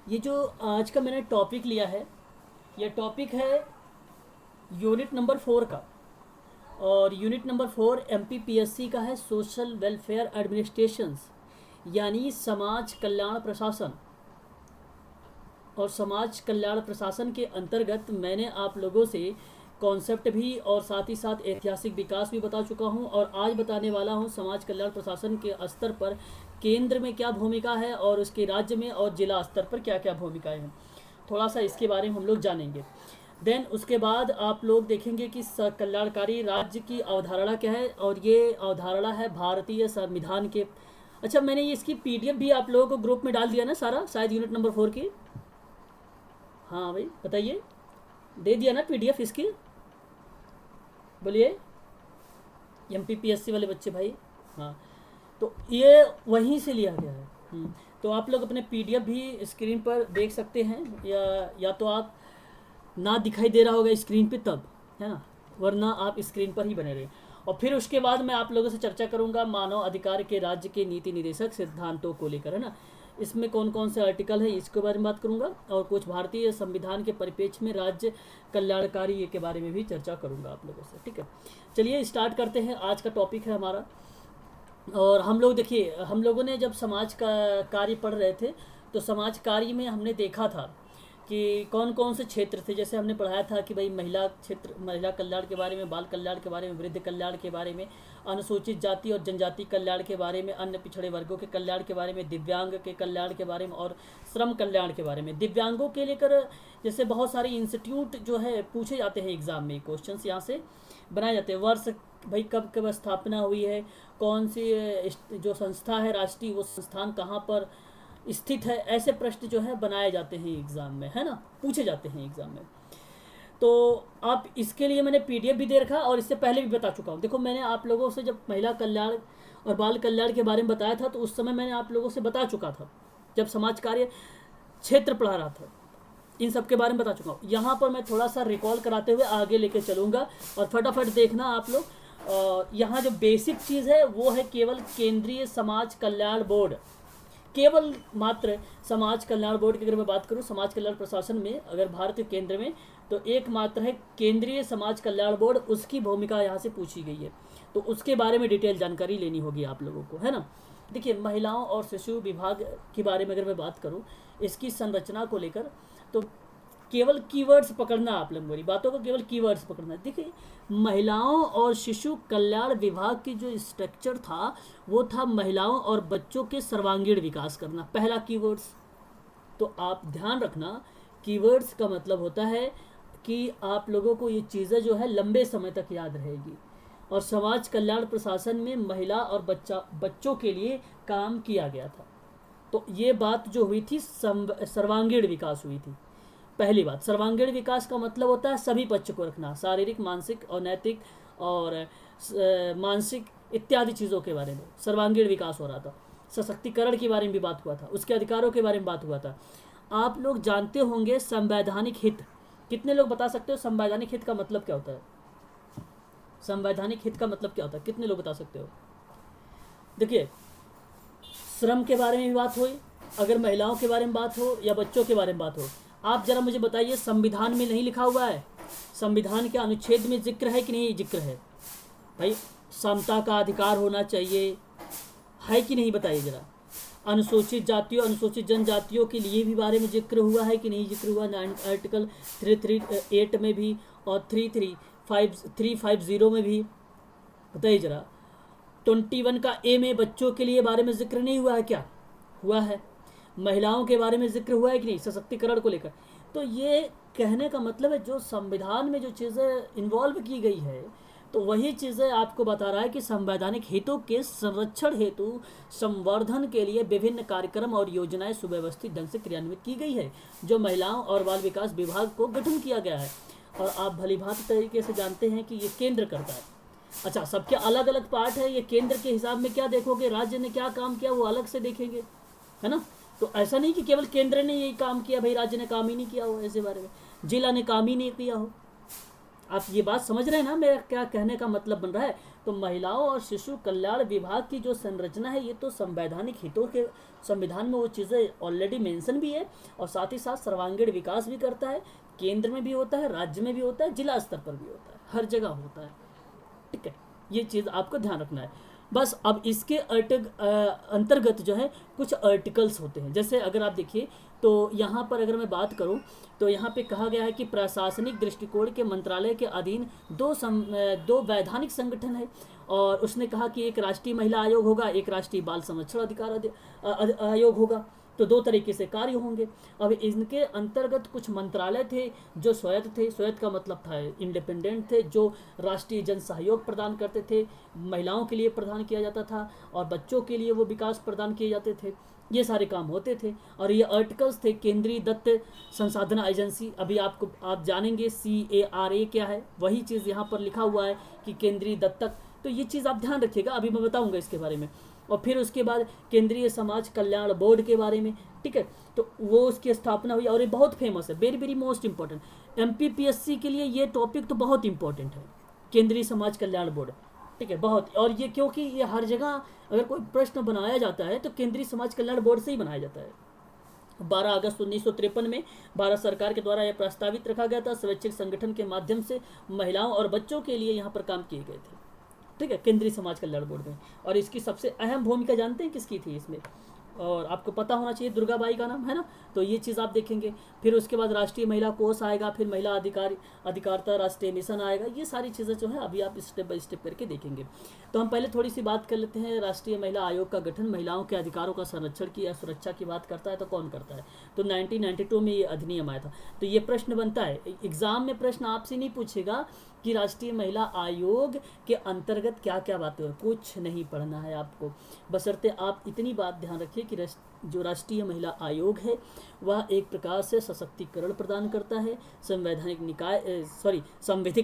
ये जो आज का मैंने टॉपिक लिया है, यह टॉपिक है यूनिट नंबर 4 का। और यूनिट नंबर 4 एमपीपीएससी का है, सोशल वेलफेयर एडमिनिस्ट्रेशंस, यानी समाज कल्याण प्रशासन। और समाज कल्याण प्रशासन के अंतर्गत मैंने आप लोगों से कॉन्सेप्ट भी और साथ ही साथ ऐतिहासिक विकास भी बता चुका हूं, और आज बताने वाला हूं समाज कल्याण प्रशासन के स्तर पर केंद्र में क्या भूमिका है और उसके राज्य में और जिला स्तर पर क्या क्या भूमिकाएं हैं। थोड़ा सा इसके बारे में हम लोग जानेंगे। देन उसके बाद आप लोग देखेंगे कि कल्याणकारी राज्य की अवधारणा क्या है, और ये अवधारणा है भारतीय संविधान के। अच्छा, मैंने ये इसकी पीडीएफ भी आप लोगों को ग्रुप में डाल दिया ना सारा, शायद यूनिट नंबर 4 की। हाँ भाई बताइए, दे दिया ना पीडीएफ इसकी? बोलिए एमपीपीएससी वाले बच्चे भाई। हाँ, तो ये वहीं से लिया गया है। तो आप लोग अपने पीडीएफ भी स्क्रीन पर देख सकते हैं, या तो आप ना दिखाई दे रहा होगा स्क्रीन पे तब, है ना, वरना आप स्क्रीन पर ही बने रहे। और फिर उसके बाद मैं आप लोगों से चर्चा करूंगा मानव अधिकार के राज्य के नीति निर्देशक सिद्धांतों को लेकर, है ना। इसमें कौन कौन से आर्टिकल है इसके बारे में बात करूंगा, और कुछ भारतीय संविधान के परिप्रेक्ष्य में राज्य कल्याणकारी के बारे में भी चर्चा करूंगा आप लोगों से। ठीक है, चलिए स्टार्ट करते हैं। आज का टॉपिक है हमारा, और हम लोग देखिए, हम लोगों ने जब समाज का कार्य पढ़ रहे थे तो समाज कार्य में हमने देखा था कि कौन कौन से क्षेत्र थे। जैसे हमने पढ़ाया था कि भाई महिला क्षेत्र, महिला कल्याण के बारे में, बाल कल्याण के बारे में, वृद्ध कल्याण के बारे में, अनुसूचित जाति और जनजाति कल्याण के बारे में, अन्य पिछड़े वर्गों के कल्याण के बारे में, दिव्यांग के कल्याण के बारे में, और श्रम कल्याण के बारे में। दिव्यांगों के लेकर जैसे बहुत सारे इंस्टीट्यूट जो है पूछे जाते हैं एग्जाम में, क्वेश्चन यहाँ से बनाए जाते हैं। वर्ष भाई कब कब स्थापना हुई है, कौन सी जो संस्था है राष्ट्रीय, वो संस्थान कहाँ पर स्थित है, ऐसे प्रश्न जो है बनाए जाते हैं एग्ज़ाम में, है ना, पूछे जाते हैं एग्ज़ाम में। तो आप इसके लिए मैंने पीडीएफ भी दे रखा, और इससे पहले भी बता चुका हूँ। देखो, मैंने आप लोगों से जब महिला कल्याण और बाल कल्याण के बारे में बताया था तो उस समय मैंने आप लोगों से बता चुका था, जब समाज कार्य क्षेत्र पढ़ा रहा था, इन सब के बारे में बता चुका हूँ। यहाँ पर मैं थोड़ा सा रिकॉल कराते हुए आगे लेके चलूँगा, और फटाफट देखना आप लोग। यहाँ जो बेसिक चीज़ है वो है केवल केंद्रीय समाज कल्याण बोर्ड। केवल मात्र समाज कल्याण बोर्ड की अगर मैं बात करूं, समाज कल्याण प्रशासन में अगर भारत के केंद्र में, तो एकमात्र है केंद्रीय समाज कल्याण बोर्ड। उसकी भूमिका यहाँ से पूछी गई है, तो उसके बारे में डिटेल जानकारी लेनी होगी आप लोगों को, है ना। देखिए, महिलाओं और शिशु विभाग के बारे में अगर मैं बात करूँ, इसकी संरचना को लेकर, तो केवल कीवर्ड्स पकड़ना, आप लोग मेरी बातों को केवल कीवर्ड्स पकड़ना। देखिए, महिलाओं और शिशु कल्याण विभाग की जो स्ट्रक्चर था वो था महिलाओं और बच्चों के सर्वांगीण विकास करना, पहला कीवर्ड्स। तो आप ध्यान रखना, कीवर्ड्स का मतलब होता है कि आप लोगों को ये चीज़ें जो है लंबे समय तक याद रहेगी। और समाज कल्याण प्रशासन में महिला और बच्चों के लिए काम किया गया था। तो ये बात जो हुई थी, सर्वांगीण विकास हुई थी। पहली बात, सर्वांगीण विकास का मतलब होता है सभी पक्ष को रखना, शारीरिक, मानसिक और नैतिक और मानसिक इत्यादि चीज़ों के बारे में सर्वांगीण विकास हो रहा था। सशक्तिकरण के बारे में भी बात हुआ था, उसके अधिकारों के बारे में बात हुआ था। आप लोग जानते होंगे संवैधानिक हित। कितने लोग बता सकते हो संवैधानिक हित का मतलब क्या होता है? संवैधानिक हित का मतलब क्या होता है, कितने लोग बता सकते हो? देखिए, श्रम के बारे में भी बात हुई, अगर महिलाओं के बारे में बात हो या बच्चों के बारे में बात हो। आप जरा मुझे बताइए, संविधान में नहीं लिखा हुआ है? संविधान के अनुच्छेद में जिक्र है कि नहीं जिक्र है? भाई, समता का अधिकार होना चाहिए, है कि नहीं, बताइए जरा। अनुसूचित जातियों, अनुसूचित जनजातियों के लिए भी बारे में जिक्र हुआ है कि नहीं जिक्र हुआ? आर्टिकल 338 में भी और 350 में भी, बताइए जरा। 21 का ए में बच्चों के लिए बारे में जिक्र नहीं हुआ है क्या? हुआ है। महिलाओं के बारे में जिक्र हुआ है कि नहीं, सशक्तिकरण को लेकर? तो ये कहने का मतलब है, जो संविधान में जो चीज़ें इन्वॉल्व की गई है, तो वही चीज़ें आपको बता रहा है कि संवैधानिक हितों के संरक्षण हेतु संवर्धन के लिए विभिन्न कार्यक्रम और योजनाएं सुव्यवस्थित ढंग से क्रियान्वित की गई है, जो महिलाओं और बाल विकास विभाग को गठन किया गया है। और आप भलीभांति तरीके से जानते हैं कि ये केंद्र करता है। अच्छा, सबके अलग अलग पार्ट है, ये केंद्र के हिसाब में क्या देखोगे, राज्य ने क्या काम किया वो अलग से देखेंगे, है ना। तो ऐसा नहीं कि केवल केंद्र ने यही काम किया, भाई राज्य ने काम ही नहीं किया हो, ऐसे बारे में जिला ने काम ही नहीं किया हो। आप ये बात समझ रहे हैं ना, मेरा क्या कहने का मतलब बन रहा है? तो महिलाओं और शिशु कल्याण विभाग की जो संरचना है, ये तो संवैधानिक हितों के संविधान में वो चीज़ें ऑलरेडी मेंशन भी है, और साथ ही साथ सर्वांगीण विकास भी करता है। केंद्र में भी होता है, राज्य में भी होता है, जिला स्तर पर भी होता है, हर जगह होता है। ठीक है, ये चीज़ आपको ध्यान रखना है। बस अब इसके अंतर्गत जो है कुछ आर्टिकल्स होते हैं। जैसे अगर आप देखिए तो यहाँ पर अगर मैं बात करूँ तो यहाँ पे कहा गया है कि प्रशासनिक दृष्टिकोण के मंत्रालय के अधीन दो वैधानिक संगठन है, और उसने कहा कि एक राष्ट्रीय महिला आयोग होगा, एक राष्ट्रीय बाल संरक्षण अधिकार आयोग होगा। तो दो तरीके से कार्य होंगे। अब इनके अंतर्गत कुछ मंत्रालय थे जो स्वायत्त थे, स्वायत्त का मतलब था इंडिपेंडेंट थे, जो राष्ट्रीय जन सहयोग प्रदान करते थे, महिलाओं के लिए प्रदान किया जाता था और बच्चों के लिए वो विकास प्रदान किए जाते थे, ये सारे काम होते थे। और ये आर्टिकल्स थे केंद्रीय दत्त संसाधन एजेंसी। अभी आप जानेंगे CARA क्या है, वही चीज़ यहाँ पर लिखा हुआ है कि केंद्रीय दत्तक। तो ये चीज़ आप ध्यान रखिएगा, अभी मैं बताऊँगा इसके बारे में। और फिर उसके बाद केंद्रीय समाज कल्याण बोर्ड के बारे में, ठीक है, तो वो उसकी स्थापना हुई और ये बहुत फेमस है, very very most important. MPPSC के लिए ये टॉपिक तो बहुत इंपॉर्टेंट है, केंद्रीय समाज कल्याण बोर्ड। ठीक है, बहुत। और ये क्योंकि ये हर जगह अगर कोई प्रश्न बनाया जाता है तो केंद्रीय समाज कल्याण बोर्ड से ही बनाया जाता है। 12 अगस्त 1953 में भारत सरकार के द्वारा यह प्रस्तावित रखा गया था। स्वैच्छिक संगठन के माध्यम से महिलाओं और बच्चों के लिए यहाँ पर काम किए गए थे। ठीक है, केंद्रीय समाज कल्याण बोर्ड में। और इसकी सबसे अहम भूमिका जानते हैं किसकी थी इसमें, और आपको पता होना चाहिए, दुर्गा बाई का नाम है ना। तो ये चीज़ आप देखेंगे। फिर उसके बाद राष्ट्रीय महिला कोष आएगा, फिर महिला अधिकारिता राष्ट्रीय मिशन आएगा। ये सारी चीज़ें जो है अभी आप स्टेप बाय स्टेप करके देखेंगे। तो हम पहले थोड़ी सी बात कर लेते हैं। राष्ट्रीय महिला आयोग का गठन महिलाओं के अधिकारों का संरक्षण की या सुरक्षा की बात करता है तो कौन करता है? तो 1992 में ये अधिनियम आया था। तो ये प्रश्न बनता है, एग्जाम में प्रश्न आपसे नहीं पूछेगा कि राष्ट्रीय महिला आयोग के अंतर्गत क्या क्या बातें हो, कुछ नहीं पढ़ना है आपको। बशर्ते आप इतनी बात ध्यान रखिए कि जो राष्ट्रीय महिला आयोग है वह एक प्रकार से सशक्तिकरण प्रदान करता है, संवैधानिक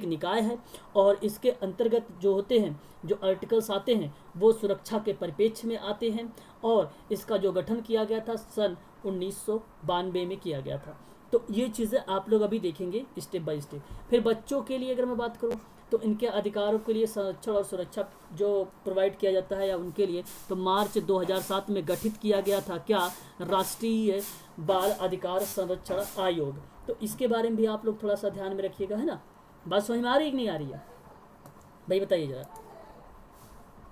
निकाय है, और इसके अंतर्गत जो होते हैं, जो आर्टिकल्स आते हैं वो सुरक्षा के परिप्रेक्ष्य में आते हैं। और इसका जो गठन किया गया था सन 1992 में किया गया था। तो ये चीज़ें आप लोग अभी देखेंगे स्टेप बाय स्टेप। फिर बच्चों के लिए अगर मैं बात करूँ तो इनके अधिकारों के लिए संरक्षण और सुरक्षा जो प्रोवाइड किया जाता है या उनके लिए, तो मार्च 2007 में गठित किया गया था क्या, राष्ट्रीय बाल अधिकार संरक्षण आयोग। तो इसके बारे में भी आप लोग थोड़ा सा ध्यान में रखिएगा, है ना। बात समझ में आ रही है कि नहीं आ रही है भाई, बताइए जरा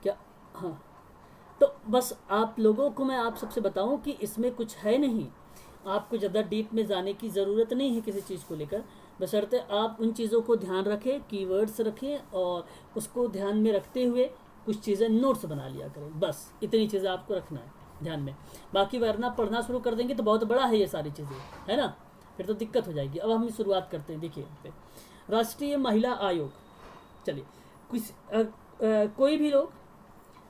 क्या। हाँ, तो बस आप लोगों को मैं आप सबसे बताऊं कि इसमें कुछ है नहीं, आपको ज़्यादा डीप में जाने की ज़रूरत नहीं है किसी चीज़ को लेकर। बशर्ते आप उन चीज़ों को ध्यान रखें, कीवर्ड्स रखें और उसको ध्यान में रखते हुए कुछ चीज़ें नोट्स बना लिया करें। बस इतनी चीज़ें आपको रखना है ध्यान में। बाकी वरना पढ़ना शुरू कर देंगे तो बहुत बड़ा है ये सारी चीज़ें, है ना, फिर तो दिक्कत हो जाएगी। अब हम शुरुआत करते हैं। देखिए राष्ट्रीय महिला आयोग, चलिए कोई भी लोग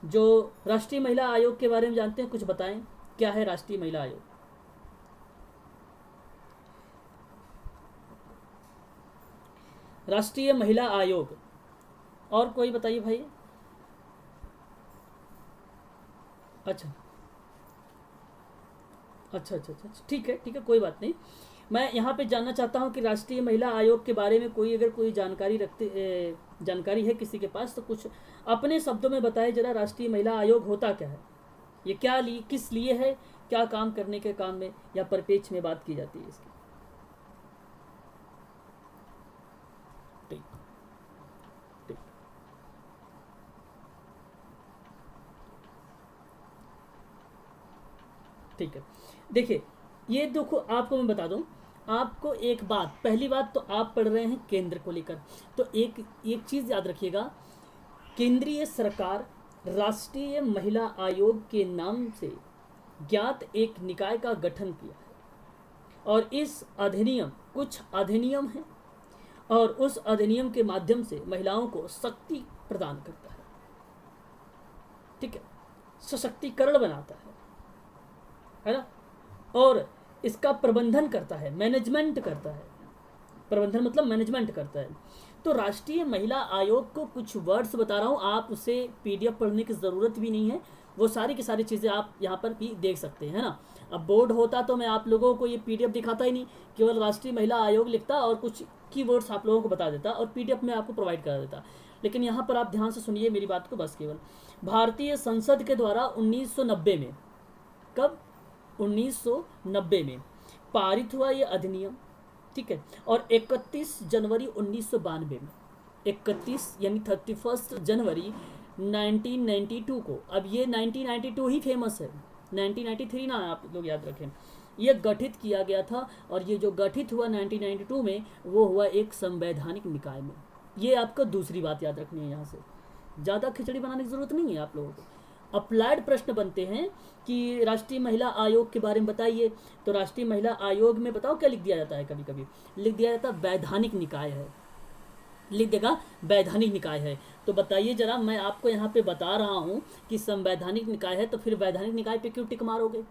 जो राष्ट्रीय महिला आयोग के बारे में जानते हैं कुछ बताएं, क्या है राष्ट्रीय महिला आयोग? राष्ट्रीय महिला आयोग, और कोई बताइए भाई। अच्छा अच्छा अच्छा अच्छा, ठीक है कोई बात नहीं। मैं यहाँ पे जानना चाहता हूँ कि राष्ट्रीय महिला आयोग के बारे में अगर कोई जानकारी है किसी के पास, तो कुछ अपने शब्दों में बताए जरा। राष्ट्रीय महिला आयोग होता क्या है, ये किस लिए है, क्या काम करने के काम में या परिप्रेक्ष्य में बात की जाती है इसकी? ठीक है, देखिए ये देखो, आपको मैं बता दूं, आपको एक बात, पहली बात तो आप पढ़ रहे हैं केंद्र को लेकर, तो एक चीज़ याद रखिएगा, केंद्रीय सरकार राष्ट्रीय महिला आयोग के नाम से ज्ञात एक निकाय का गठन किया है, और इस कुछ अधिनियम है, और उस अधिनियम के माध्यम से महिलाओं को शक्ति प्रदान करता है। ठीक है, सशक्तिकरण बनाता है ना, और इसका प्रबंधन करता है, मैनेजमेंट करता है। प्रबंधन मतलब मैनेजमेंट करता है। तो राष्ट्रीय महिला आयोग को कुछ वर्ड्स बता रहा हूँ, आप उसे PDF पढ़ने की ज़रूरत भी नहीं है, वो सारी की सारी चीज़ें आप यहाँ पर भी देख सकते हैं, है ना। अब बोर्ड होता तो मैं आप लोगों को ये PDF दिखाता ही नहीं, केवल राष्ट्रीय महिला आयोग लिखता और कुछ कीवर्ड्स आप लोगों को बता देता और PDF में आपको प्रोवाइड करा देता। लेकिन यहाँ पर आप ध्यान से सुनिए मेरी बात को बस केवल। भारतीय संसद के द्वारा 1990 में, कब, 1990 में पारित हुआ ये अधिनियम, ठीक है। और 31 जनवरी 1992 में, 31 यानी 31 जनवरी 1992 को, अब ये 1992 ही फेमस है, 1993 ना आप लोग याद रखें, ये गठित किया गया था। और ये जो गठित हुआ 1992 में, वो हुआ एक संवैधानिक निकाय में। ये आपको दूसरी बात याद रखनी है, यहाँ से ज़्यादा खिचड़ी बनाने की ज़रूरत नहीं है आप लोगों को। अप्लाइड प्रश्न बनते हैं कि राष्ट्रीय महिला आयोग के बारे में बताइए, तो राष्ट्रीय महिला आयोग में बताओ क्या लिख दिया जाता है, कभी कभी लिख दिया जाता है वैधानिक निकाय है, लिख देगा वैधानिक निकाय है। तो बताइए जरा, मैं आपको यहाँ पे बता रहा हूँ कि संवैधानिक निकाय है, तो फिर वैधानिक निकाय पे क्यों टिक मारोगे?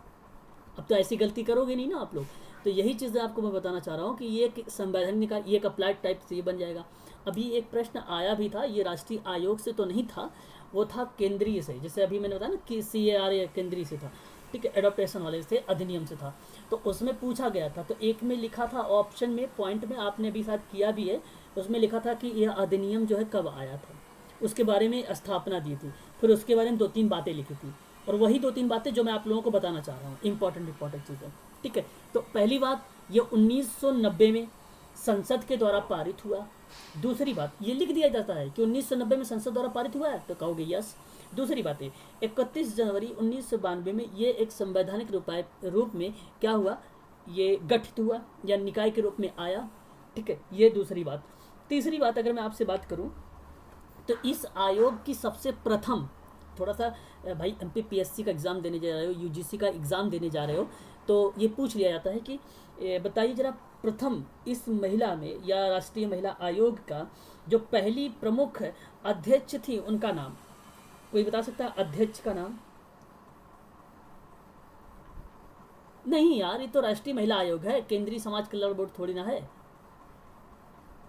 अब तो ऐसी गलती करोगे नहीं ना आप लोग। तो यही चीज़ें आपको मैं बताना चाह रहा हूँ कि ये एक संवैधानिक निकाय, ये एक अप्लाइड टाइप से ये बन जाएगा। अभी एक प्रश्न आया भी था, ये राष्ट्रीय आयोग से तो नहीं था, वो था केंद्रीय से, जैसे अभी मैंने बताया ना कि CAR केंद्रीय से था, ठीक है, एडॉप्टेशन वाले से, अधिनियम से था। तो उसमें पूछा गया था, तो एक में लिखा था ऑप्शन में, पॉइंट में आपने अभी साथ किया भी है, उसमें लिखा था कि यह अधिनियम जो है कब आया था, उसके बारे में स्थापना दी थी, फिर उसके बारे में 2-3 बातें लिखी थी, और वही 2-3 बातें जो मैं आप लोगों को बताना चाह रहा हूँ, इंपॉर्टेंट चीज़ें, ठीक है। तो पहली बात, ये 1990 में संसद के द्वारा पारित हुआ। दूसरी बात, ये लिख दिया जाता है कि 1990 में संसद द्वारा पारित हुआ है, तो कहोगे यस। दूसरी बात है 31 जनवरी 1992 में ये एक संवैधानिक रूप में क्या हुआ, ये गठित हुआ या निकाय के रूप में आया, ठीक है, ये दूसरी बात। तीसरी बात अगर मैं आपसे बात करूं, तो इस आयोग की सबसे प्रथम, थोड़ा सा भाई MPPSC का एग्ज़ाम देने जा रहे हो, UGC का एग्ज़ाम देने जा रहे हो, तो ये पूछ लिया जाता है कि बताइए जरा, प्रथम इस महिला में या राष्ट्रीय महिला आयोग का जो पहली प्रमुख अध्यक्ष थी, उनका नाम कोई बता सकता है? अध्यक्ष का नाम? नहीं यार, ये तो राष्ट्रीय महिला आयोग है, केंद्रीय समाज कल्याण बोर्ड थोड़ी ना है,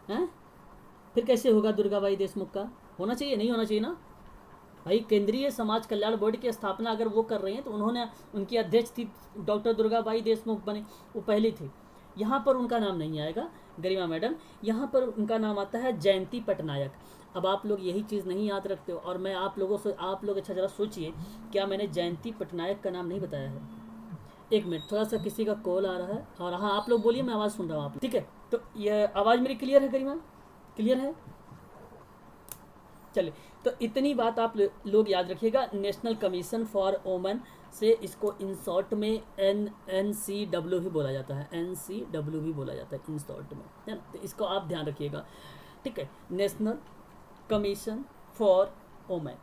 हैं? फिर कैसे होगा? दुर्गाबाई देशमुख का होना चाहिए, नहीं होना चाहिए ना भाई। केंद्रीय समाज कल्याण बोर्ड की स्थापना अगर वो कर रहे हैं, तो उन्होंने, उनकी अध्यक्ष थी डॉक्टर दुर्गाबाई देशमुख बने, वो पहली थी। यहाँ पर उनका नाम नहीं आएगा गरिमा मैडम, यहाँ पर उनका नाम आता है जयंती पटनायक। अब आप लोग यही चीज़ नहीं याद रखते हो, और मैं आप लोगों से, आप लोग अच्छा ज़रा सोचिए, क्या मैंने जयंती पटनायक का नाम नहीं बताया है? एक मिनट, थोड़ा सा किसी का कॉल आ रहा है, और हाँ आप लोग बोलिए, मैं आवाज़ सुन रहा हूँ आप, ठीक है। तो ये आवाज़ मेरी क्लियर है गरिमा, क्लियर है? चलिए, तो इतनी बात आप लोग याद रखिएगा। नेशनल कमीशन फॉर वुमेन से इसको इन शॉर्ट में NCW भी बोला जाता है, NCW भी बोला जाता है इन शॉर्ट में, है ना। तो इसको आप ध्यान रखिएगा, ठीक है, नेशनल कमीशन फॉर वुमेन।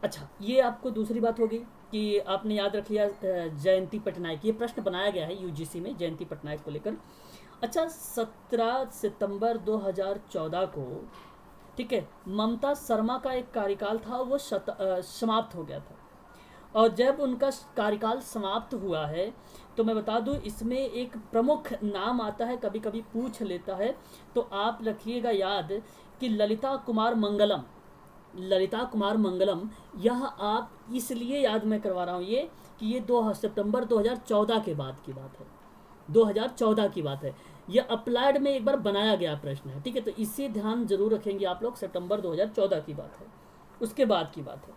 अच्छा, ये आपको दूसरी बात होगी कि आपने याद रख लिया जयंती पटनायक, ये प्रश्न बनाया गया है UGC में जयंती पटनायक को लेकर। अच्छा, 17 सितंबर 2014 को, ठीक है, ममता शर्मा का एक कार्यकाल था, वो समाप्त हो गया था। और जब उनका कार्यकाल समाप्त हुआ है, तो मैं बता दूं, इसमें एक प्रमुख नाम आता है, कभी कभी पूछ लेता है, तो आप रखिएगा याद कि ललिता कुमार मंगलम, ललिता कुमार मंगलम। यह आप इसलिए याद मैं करवा रहा हूँ ये, कि ये 2 सितंबर 2014 के बाद की बात है, 2014 की बात है। यह अप्लाइड में एक बार बनाया गया प्रश्न है, ठीक है। तो इसे ध्यान जरूर रखेंगे आप लोग, सितंबर 2014 की बात है, उसके बाद की बात है,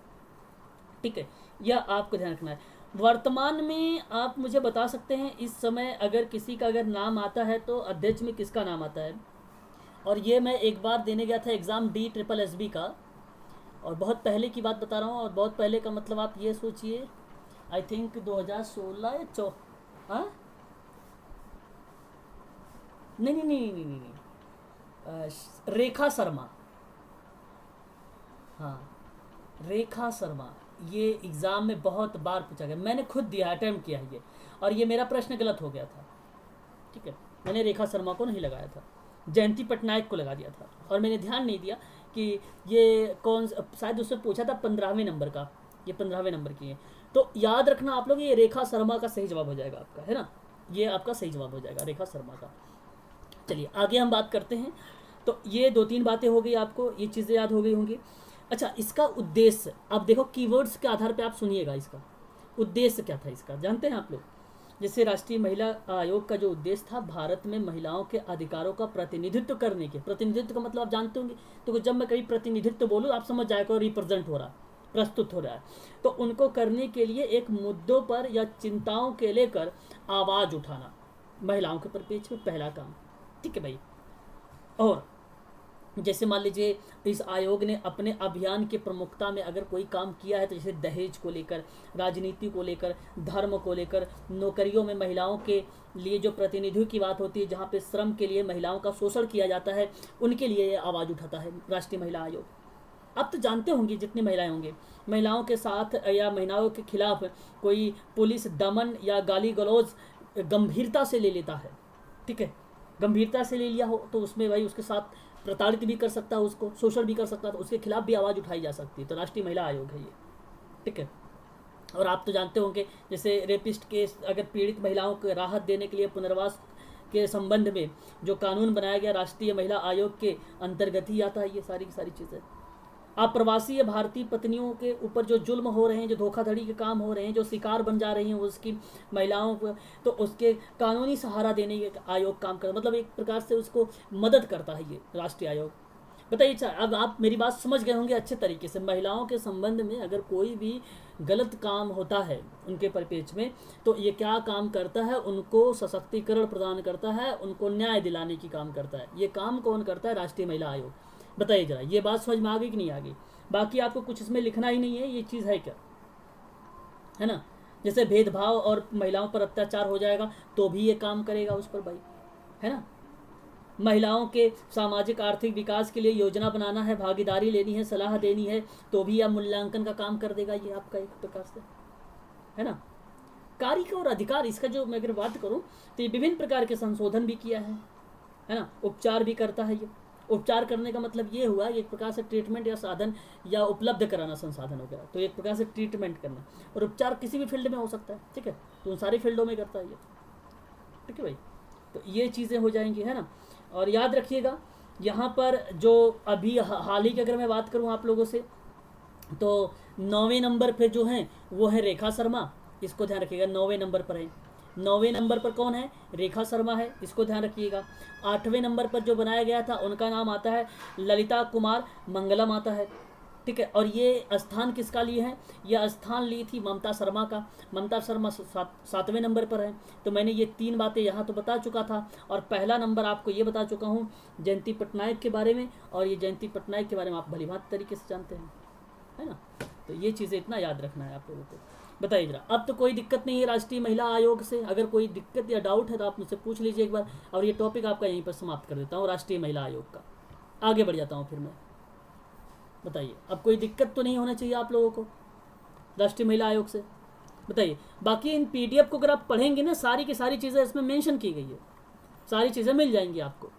ठीक है, यह आपको ध्यान रखना है। वर्तमान में आप मुझे बता सकते हैं, इस समय अगर किसी का अगर नाम आता है, तो अध्यक्ष में किसका नाम आता है? और ये मैं एक बार देने गया था एग्ज़ाम DSSB का, और बहुत पहले की बात बता रहा हूँ, और बहुत पहले का मतलब आप ये सोचिए, आई थिंक 2016 या हाँ, नहीं, रेखा शर्मा, हाँ, रेखा शर्मा। ये एग्ज़ाम में बहुत बार पूछा गया, मैंने खुद दिया, अटेम्प्ट किया है ये, और ये मेरा प्रश्न गलत हो गया था, ठीक है। मैंने रेखा शर्मा को नहीं लगाया था, जयंती पटनायक को लगा दिया था, और मैंने ध्यान नहीं दिया कि ये कौन, शायद उससे पूछा था 15वें नंबर का, ये 15वें नंबर की है। तो याद रखना आप लोग, ये रेखा शर्मा का सही जवाब हो जाएगा आपका, है ना, ये आपका सही जवाब हो जाएगा, रेखा शर्मा का। चलिए आगे हम बात करते हैं। तो ये 2-3 बातें हो गई, आपको ये चीज़ें याद हो गई होंगी। अच्छा, इसका उद्देश्य, अब देखो कीवर्ड्स के आधार पे आप सुनिएगा, इसका उद्देश्य क्या था इसका, जानते हैं आप लोग? जैसे राष्ट्रीय महिला आयोग का जो उद्देश्य था भारत में महिलाओं के अधिकारों का प्रतिनिधित्व करने के, प्रतिनिधित्व का मतलब आप जानते होंगे, तो जब मैं कभी प्रतिनिधित्व बोलूँ आप समझ जाएगा रिप्रेजेंट हो रहा, प्रस्तुत हो रहा है, तो उनको करने के लिए एक मुद्दों पर या चिंताओं के लेकर आवाज़ उठाना महिलाओं के परिप्रेक्ष्य में पहला काम। ठीक है भाई। और जैसे मान लीजिए इस आयोग ने अपने अभियान के प्रमुखता में अगर कोई काम किया है तो जैसे दहेज को लेकर, राजनीति को लेकर, धर्म को लेकर, नौकरियों में महिलाओं के लिए जो प्रतिनिधियों की बात होती है, जहाँ पे श्रम के लिए महिलाओं का शोषण किया जाता है, उनके लिए ये आवाज़ उठाता है राष्ट्रीय महिला आयोग। आप तो जानते होंगे जितनी महिलाएं होंगी, महिलाओं के साथ या महिलाओं के खिलाफ कोई पुलिस दमन या गाली गलौज गंभीरता से ले लेता है, ठीक है, गंभीरता से ले लिया हो तो उसमें भाई उसके साथ प्रताड़ित भी कर सकता है, उसको शोषण भी कर सकता है, तो उसके खिलाफ भी आवाज़ उठाई जा सकती है। तो राष्ट्रीय महिला आयोग है ये, ठीक है। और आप तो जानते होंगे जैसे रेपिस्ट केस, अगर पीड़ित महिलाओं को राहत देने के लिए पुनर्वास के संबंध में जो कानून बनाया गया राष्ट्रीय महिला आयोग के अंतर्गत ही आता है ये सारी की सारी चीज़ें। आप प्रवासी भारतीय पत्नियों के ऊपर जो जुल्म हो रहे हैं, जो धोखाधड़ी के काम हो रहे हैं, जो शिकार बन जा रही हैं उसकी महिलाओं को, तो उसके कानूनी सहारा देने के आयोग काम करता, मतलब एक प्रकार से उसको मदद करता है ये राष्ट्रीय आयोग। बताइए, अब आप मेरी बात समझ गए होंगे अच्छे तरीके से। महिलाओं के संबंध में अगर कोई भी गलत काम होता है उनके परिप्रेक्ष्य में, तो ये क्या काम करता है, उनको सशक्तिकरण प्रदान करता है, उनको न्याय दिलाने की काम करता है। ये काम कौन करता है? राष्ट्रीय महिला आयोग। बताइए जरा, ये बात समझ में आ गई कि नहीं आ गई? बाकी आपको कुछ इसमें लिखना ही नहीं है, ये चीज़ है क्या, है ना। जैसे भेदभाव और महिलाओं पर अत्याचार हो जाएगा तो भी ये काम करेगा उस पर भाई, है ना। महिलाओं के सामाजिक आर्थिक विकास के लिए योजना बनाना है, भागीदारी लेनी है, सलाह देनी है, तो भी यह मूल्यांकन का काम कर देगा ये आपका एक प्रकार से, है ना। कार्य और अधिकार, इसका जो मैं अगर बात करूं तो ये विभिन्न प्रकार के संशोधन भी किया है ना। उपचार भी करता है ये। उपचार करने का मतलब ये हुआ एक प्रकार से ट्रीटमेंट या साधन या उपलब्ध कराना संसाधन वगैरह, तो एक प्रकार से ट्रीटमेंट करना। और उपचार किसी भी फील्ड में हो सकता है, ठीक है, तो उन सारी फील्डों में करता है ये, ठीक है भाई। तो ये चीज़ें हो जाएंगी, है ना। और याद रखिएगा यहाँ पर जो अभी हाल ही की अगर मैं बात करूँ आप लोगों से, तो 9वें नंबर पे जो है वो है रेखा शर्मा, इसको ध्यान रखिएगा, 9वें नंबर पर है। 9वें नंबर पर कौन है? रेखा शर्मा है, इसको ध्यान रखिएगा। 8वें नंबर पर जो बनाया गया था उनका नाम आता है ललिता कुमार मंगलम आता है, ठीक है। और ये स्थान किसका लिए है? यह स्थान ली थी ममता शर्मा का। ममता शर्मा 7वें नंबर पर है। तो मैंने ये 3 बातें यहाँ तो बता चुका था, और पहला नंबर आपको ये बता चुका हूँ जयंती पटनायक के बारे में, और ये जयंती पटनायक के बारे में आप भलीभांति तरीके से जानते हैं, है ना। तो ये चीज़ें इतना याद रखना है आप लोगों को। बताइए जरा, अब तो कोई दिक्कत नहीं है राष्ट्रीय महिला आयोग से? अगर कोई दिक्कत या डाउट है तो आप मुझसे पूछ लीजिए एक बार, और ये टॉपिक आपका यहीं पर समाप्त कर देता हूँ राष्ट्रीय महिला आयोग का। आगे बढ़ जाता हूँ फिर मैं। बताइए, अब कोई दिक्कत तो नहीं होना चाहिए आप लोगों को राष्ट्रीय महिला आयोग से? बताइए। बाकी इन PDF को अगर आप पढ़ेंगे ना, सारी की सारी चीज़ें इसमें मेंशन की गई है, सारी चीज़ें मिल जाएंगी आपको,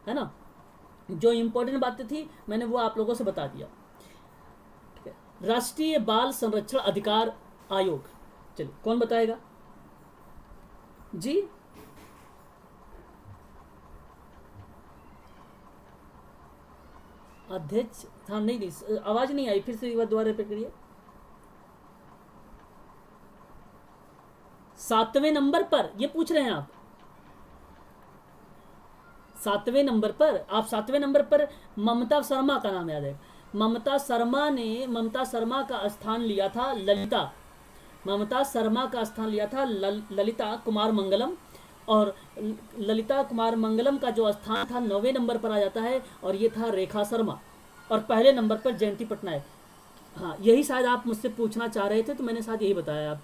है ना। जो इम्पोर्टेंट बातें थी मैंने वो आप लोगों से बता दिया, ठीक है। राष्ट्रीय बाल संरक्षण अधिकार आयोग, चलिए कौन बताएगा जी? अध्यक्ष, हाँ नहीं, आवाज नहीं आई, फिर से एक बार दोबारा रिपीट करिए। 7वें नंबर पर ये पूछ रहे हैं आप? 7वें नंबर पर आप 7वें नंबर पर ममता शर्मा का नाम याद है। ममता शर्मा का स्थान लिया था ललिता, ममता शर्मा का स्थान लिया था ललिता कुमार मंगलम, और ललिता कुमार मंगलम का जो स्थान था 9वें नंबर पर आ जाता है, और ये था रेखा शर्मा, और पहले नंबर पर जयंती पटनायक। हाँ, यही शायद आप मुझसे पूछना चाह रहे थे, तो मैंने शायद यही बताया आप,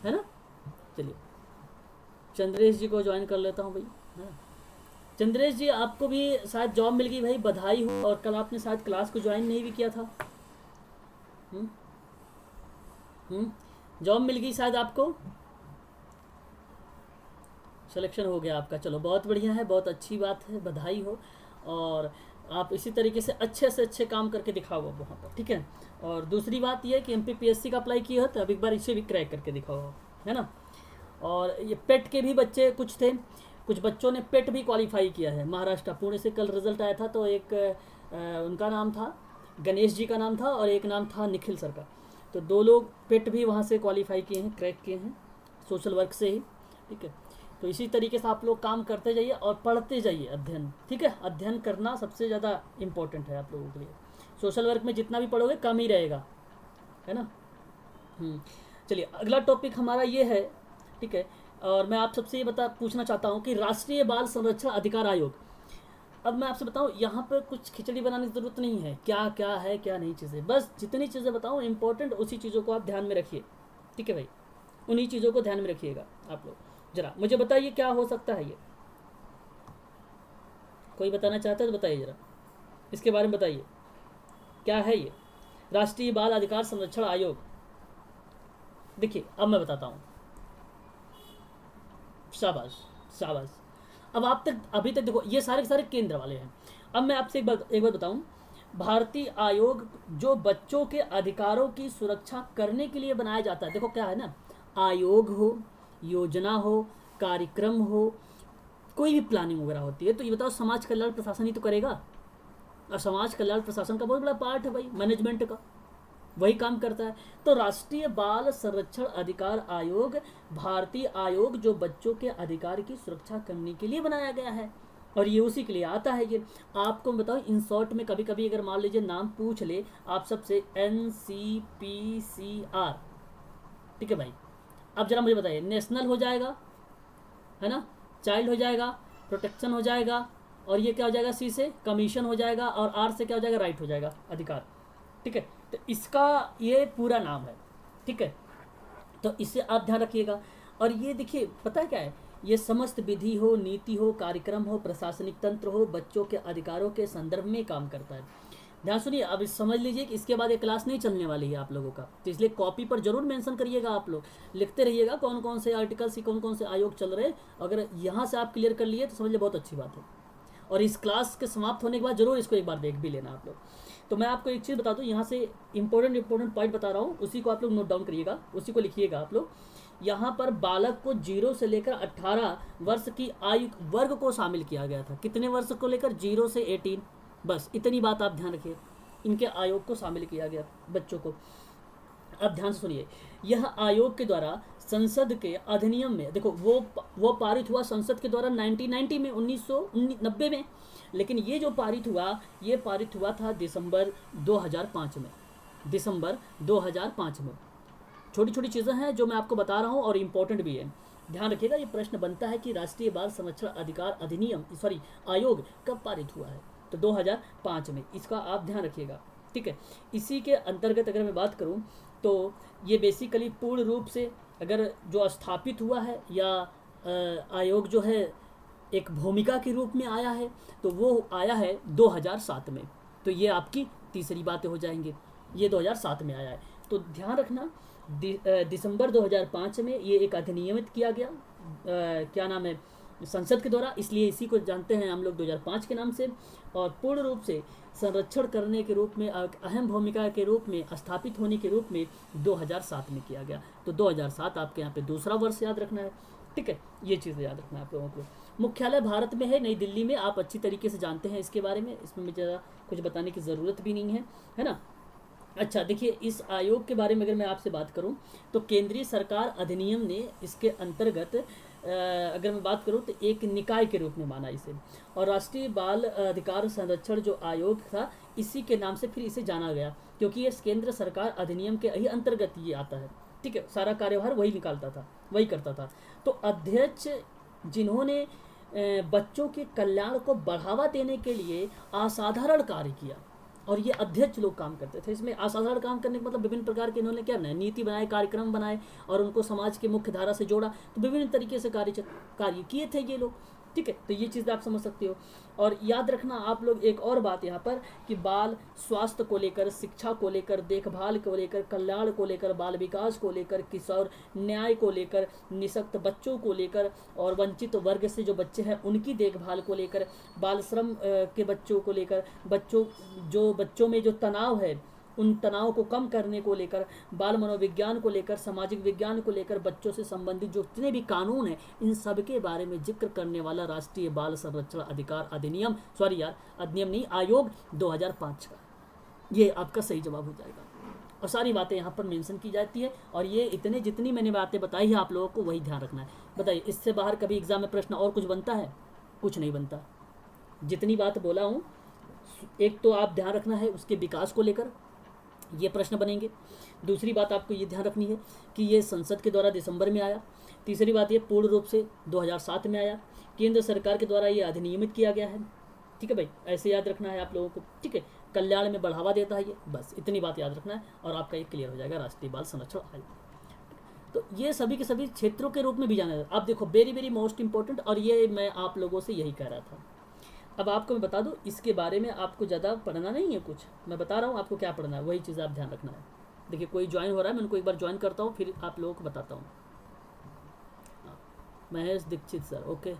है ना। चलिए चंद्रेश जी को ज्वाइन कर लेता हूँ भाई, है। चंद्रेश जी, आपको भी शायद जॉब मिल गई भाई, बधाई हो। और कल आपने शायद क्लास को ज्वाइन नहीं भी किया था। जॉब मिल गई शायद आपको, सिलेक्शन हो गया आपका, चलो बहुत बढ़िया है, बहुत अच्छी बात है, बधाई हो। और आप इसी तरीके से अच्छे काम करके दिखाओ वहाँ पर, ठीक है। और दूसरी बात यह है कि MPPSC का अप्लाई किया हो तो अब एक बार इसे भी क्रैक करके दिखाओ, है ना। और ये पेट के भी बच्चे कुछ थे, कुछ बच्चों ने पेट भी क्वालिफाई किया है महाराष्ट्र, पुणे से कल रिजल्ट आया था। तो एक उनका नाम था गणेश जी का नाम था, और एक नाम था निखिल सर का। तो 2 लोग पेट भी वहाँ से क्वालिफाई किए हैं, क्रैक किए हैं सोशल वर्क से ही। ठीक है। तो इसी तरीके से आप लोग काम करते जाइए और पढ़ते जाइए, अध्ययन, ठीक है। अध्ययन करना सबसे ज़्यादा इम्पोर्टेंट है आप लोगों के लिए। सोशल वर्क में जितना भी पढ़ोगे कम ही रहेगा, है ना। चलिए अगला टॉपिक हमारा ये है, ठीक है। और मैं आप सबसे ये पूछना चाहता हूँ कि राष्ट्रीय बाल संरक्षण अधिकार आयोग। अब मैं आपसे बताऊँ, यहाँ पर कुछ खिचड़ी बनाने की ज़रूरत नहीं है, क्या क्या है क्या नहीं चीज़ें, बस जितनी चीज़ें बताऊँ इंपॉर्टेंट उसी चीज़ों को आप ध्यान में रखिए, ठीक है भाई। उन्हीं चीज़ों को ध्यान में रखिएगा आप लोग। जरा मुझे बताइए क्या हो सकता है ये, कोई बताना चाहता है तो बताइए जरा, इसके बारे में बताइए क्या है ये राष्ट्रीय बाल अधिकार संरक्षण आयोग। देखिए अब मैं बताता हूँ, शाबाश शाबाश। अब आप तक अभी तक देखो ये सारे के सारे केंद्र वाले हैं। अब मैं आपसे एक बात बताऊं, भारतीय आयोग जो बच्चों के अधिकारों की सुरक्षा करने के लिए बनाया जाता है। देखो क्या है ना, आयोग हो, योजना हो, कार्यक्रम हो, कोई भी प्लानिंग वगैरह होती है, तो ये बताओ समाज कल्याण प्रशासन ही तो करेगा। और समाज कल्याण प्रशासन का बहुत बड़ा पार्ट है भाई, मैनेजमेंट का, वही काम करता है। तो राष्ट्रीय बाल संरक्षण अधिकार आयोग भारतीय आयोग जो बच्चों के अधिकार की सुरक्षा करने के लिए बनाया गया है, और ये उसी के लिए आता है। ये आपको मैं बताऊँ, इन शॉर्ट में कभी कभी अगर मान लीजिए नाम पूछ ले आप सबसे, NCPCR, ठीक है भाई। अब जरा मुझे बताइए, नेशनल हो जाएगा, है ना, चाइल्ड हो जाएगा, प्रोटेक्शन हो जाएगा, और ये क्या हो जाएगा, C से कमीशन हो जाएगा, और R से क्या हो जाएगा, राइट हो जाएगा, अधिकार, ठीक है। तो इसका ये पूरा नाम है, ठीक है। तो इससे आप ध्यान रखिएगा। और ये देखिए पता है क्या है, ये समस्त विधि हो, नीति हो, कार्यक्रम हो, प्रशासनिक तंत्र हो, बच्चों के अधिकारों के संदर्भ में काम करता है। ध्यान सुनिए, अब समझ लीजिए कि इसके बाद ये क्लास नहीं चलने वाली है आप लोगों का, तो इसलिए कॉपी पर जरूर मेंशन करिएगा, आप लोग लिखते रहिएगा कौन कौन से आर्टिकल्स, कौन कौन से आयोग चल रहे हैं। अगर यहाँ से आप क्लियर कर लिए तो समझ लिए बहुत अच्छी बात है। और इस क्लास के समाप्त होने के बाद जरूर इसको एक बार देख भी लेना आप लोग। तो मैं आपको एक चीज़ बता दूं, यहाँ से इंपॉर्टेंट पॉइंट बता रहा हूँ, उसी को आप लोग नोट डाउन करिएगा, उसी को लिखिएगा आप लोग। यहाँ पर बालक को 0 से लेकर 18 वर्ष की आयु वर्ग को शामिल किया गया था। कितने वर्ष को लेकर, 0 से 18, बस इतनी बात आप ध्यान रखिए, इनके आयोग को शामिल किया गया बच्चों को। अब ध्यान से सुनिए, यह आयोग के द्वारा संसद के अधिनियम में, देखो वो पारित हुआ संसद के द्वारा 1990 में, 1990 में, लेकिन ये जो पारित हुआ था दिसंबर 2005 में, दिसंबर 2005 में। छोटी छोटी चीज़ें हैं जो मैं आपको बता रहा हूँ और इम्पोर्टेंट भी है, ध्यान रखिएगा। ये प्रश्न बनता है कि राष्ट्रीय बाल संरक्षण अधिकार अधिनियम आयोग कब पारित हुआ है, तो 2005 में, इसका आप ध्यान रखिएगा, ठीक है। इसी के अंतर्गत अगर मैं बात करूं तो ये बेसिकली पूर्ण रूप से अगर जो स्थापित हुआ है या आयोग जो है एक भूमिका के रूप में आया है, तो वो आया है 2007 में। तो ये आपकी तीसरी बातें हो जाएंगी, ये 2007 में आया है। तो ध्यान रखना, दिसंबर 2005 में ये एक अधिनियमित किया गया, क्या नाम है, संसद के द्वारा, इसलिए इसी को जानते हैं हम लोग 2005 के नाम से। और पूर्ण रूप से संरक्षण करने के रूप में, अहम भूमिका के रूप में, स्थापित होने के रूप में 2007 में किया गया। तो 2007 आपके यहाँ पे दूसरा वर्ष याद रखना है, ठीक है। ये चीज़ याद रखना है आप लोगों को। मुख्यालय भारत में है, नई दिल्ली में, आप अच्छी तरीके से जानते हैं इसके बारे में, इसमें मुझे कुछ बताने की ज़रूरत भी नहीं है ना। अच्छा देखिए, इस आयोग के बारे में अगर मैं आपसे बात करूं तो केंद्रीय सरकार अधिनियम ने इसके अंतर्गत अगर मैं बात करूं तो एक निकाय के रूप में माना इसे, और राष्ट्रीय बाल अधिकार संरक्षण जो आयोग था, इसी के नाम से फिर इसे जाना गया, क्योंकि ये केंद्र सरकार अधिनियम के ही अंतर्गत ये आता है, ठीक है। सारा कार्यभार वही निकालता था, वही करता था। तो अध्यक्ष जिन्होंने बच्चों के कल्याण को बढ़ावा देने के लिए असाधारण कार्य किया, और ये अध्यक्ष लोग काम करते थे। इसमें असाधारण काम करने का मतलब विभिन्न प्रकार के इन्होंने क्या बनाया, नीति बनाए, कार्यक्रम बनाए, और उनको समाज के मुख्य धारा से जोड़ा। तो विभिन्न तरीके से कार्य किए थे ये लोग, ठीक है। तो ये चीज़ आप समझ सकते हो। और याद रखना आप लोग एक और बात यहाँ पर कि बाल स्वास्थ्य को लेकर, शिक्षा को लेकर, देखभाल को लेकर, कल्याण को लेकर, बाल विकास को लेकर, किशोर न्याय को लेकर, निःशक्त बच्चों को लेकर, और वंचित वर्ग से जो बच्चे हैं उनकी देखभाल को लेकर, बाल श्रम के बच्चों को लेकर, बच्चों में जो तनाव है उन तनाव को कम करने को लेकर, बाल मनोविज्ञान को लेकर, सामाजिक विज्ञान को लेकर, बच्चों से संबंधित जो जितने भी कानून हैं, इन सब के बारे में जिक्र करने वाला राष्ट्रीय बाल संरक्षण अधिकार अधिनियम, अधिनियम नहीं, आयोग 2005 का, ये आपका सही जवाब हो जाएगा। और सारी बातें यहाँ पर मेंशन की जाती है। और ये इतने जितनी मैंने बातें बताई है आप लोगों को वही ध्यान रखना है। बताइए इससे बाहर कभी एग्जाम में प्रश्न और कुछ बनता है? कुछ नहीं बनता। जितनी बात बोला हूँ, एक तो आप ध्यान रखना है उसके विकास को लेकर ये प्रश्न बनेंगे। दूसरी बात आपको ये ध्यान रखनी है कि ये संसद के द्वारा दिसंबर में आया। तीसरी बात ये पूर्ण रूप से 2007 में आया, केंद्र सरकार के द्वारा ये अधिनियमित किया गया है। ठीक है भाई, ऐसे याद रखना है आप लोगों को। ठीक है, कल्याण में बढ़ावा देता है ये, बस इतनी बात याद रखना है और आपका ये क्लियर हो जाएगा राष्ट्रीय बाल संरक्षण आयोग। तो ये सभी के सभी क्षेत्रों के रूप में भी जाना है। आप देखो वेरी वेरी मोस्ट इंपॉर्टेंट, और ये मैं आप लोगों से यही कह रहा था। अब आपको मैं बता दूं इसके बारे में, आपको ज़्यादा पढ़ना नहीं है कुछ, मैं बता रहा हूँ आपको क्या पढ़ना है, वही चीज़ आप ध्यान रखना है। देखिए कोई ज्वाइन हो रहा है, मैं उनको एक बार ज्वाइन करता हूँ फिर आप लोगों को बताता हूँ। महेश दीक्षित सर, ओके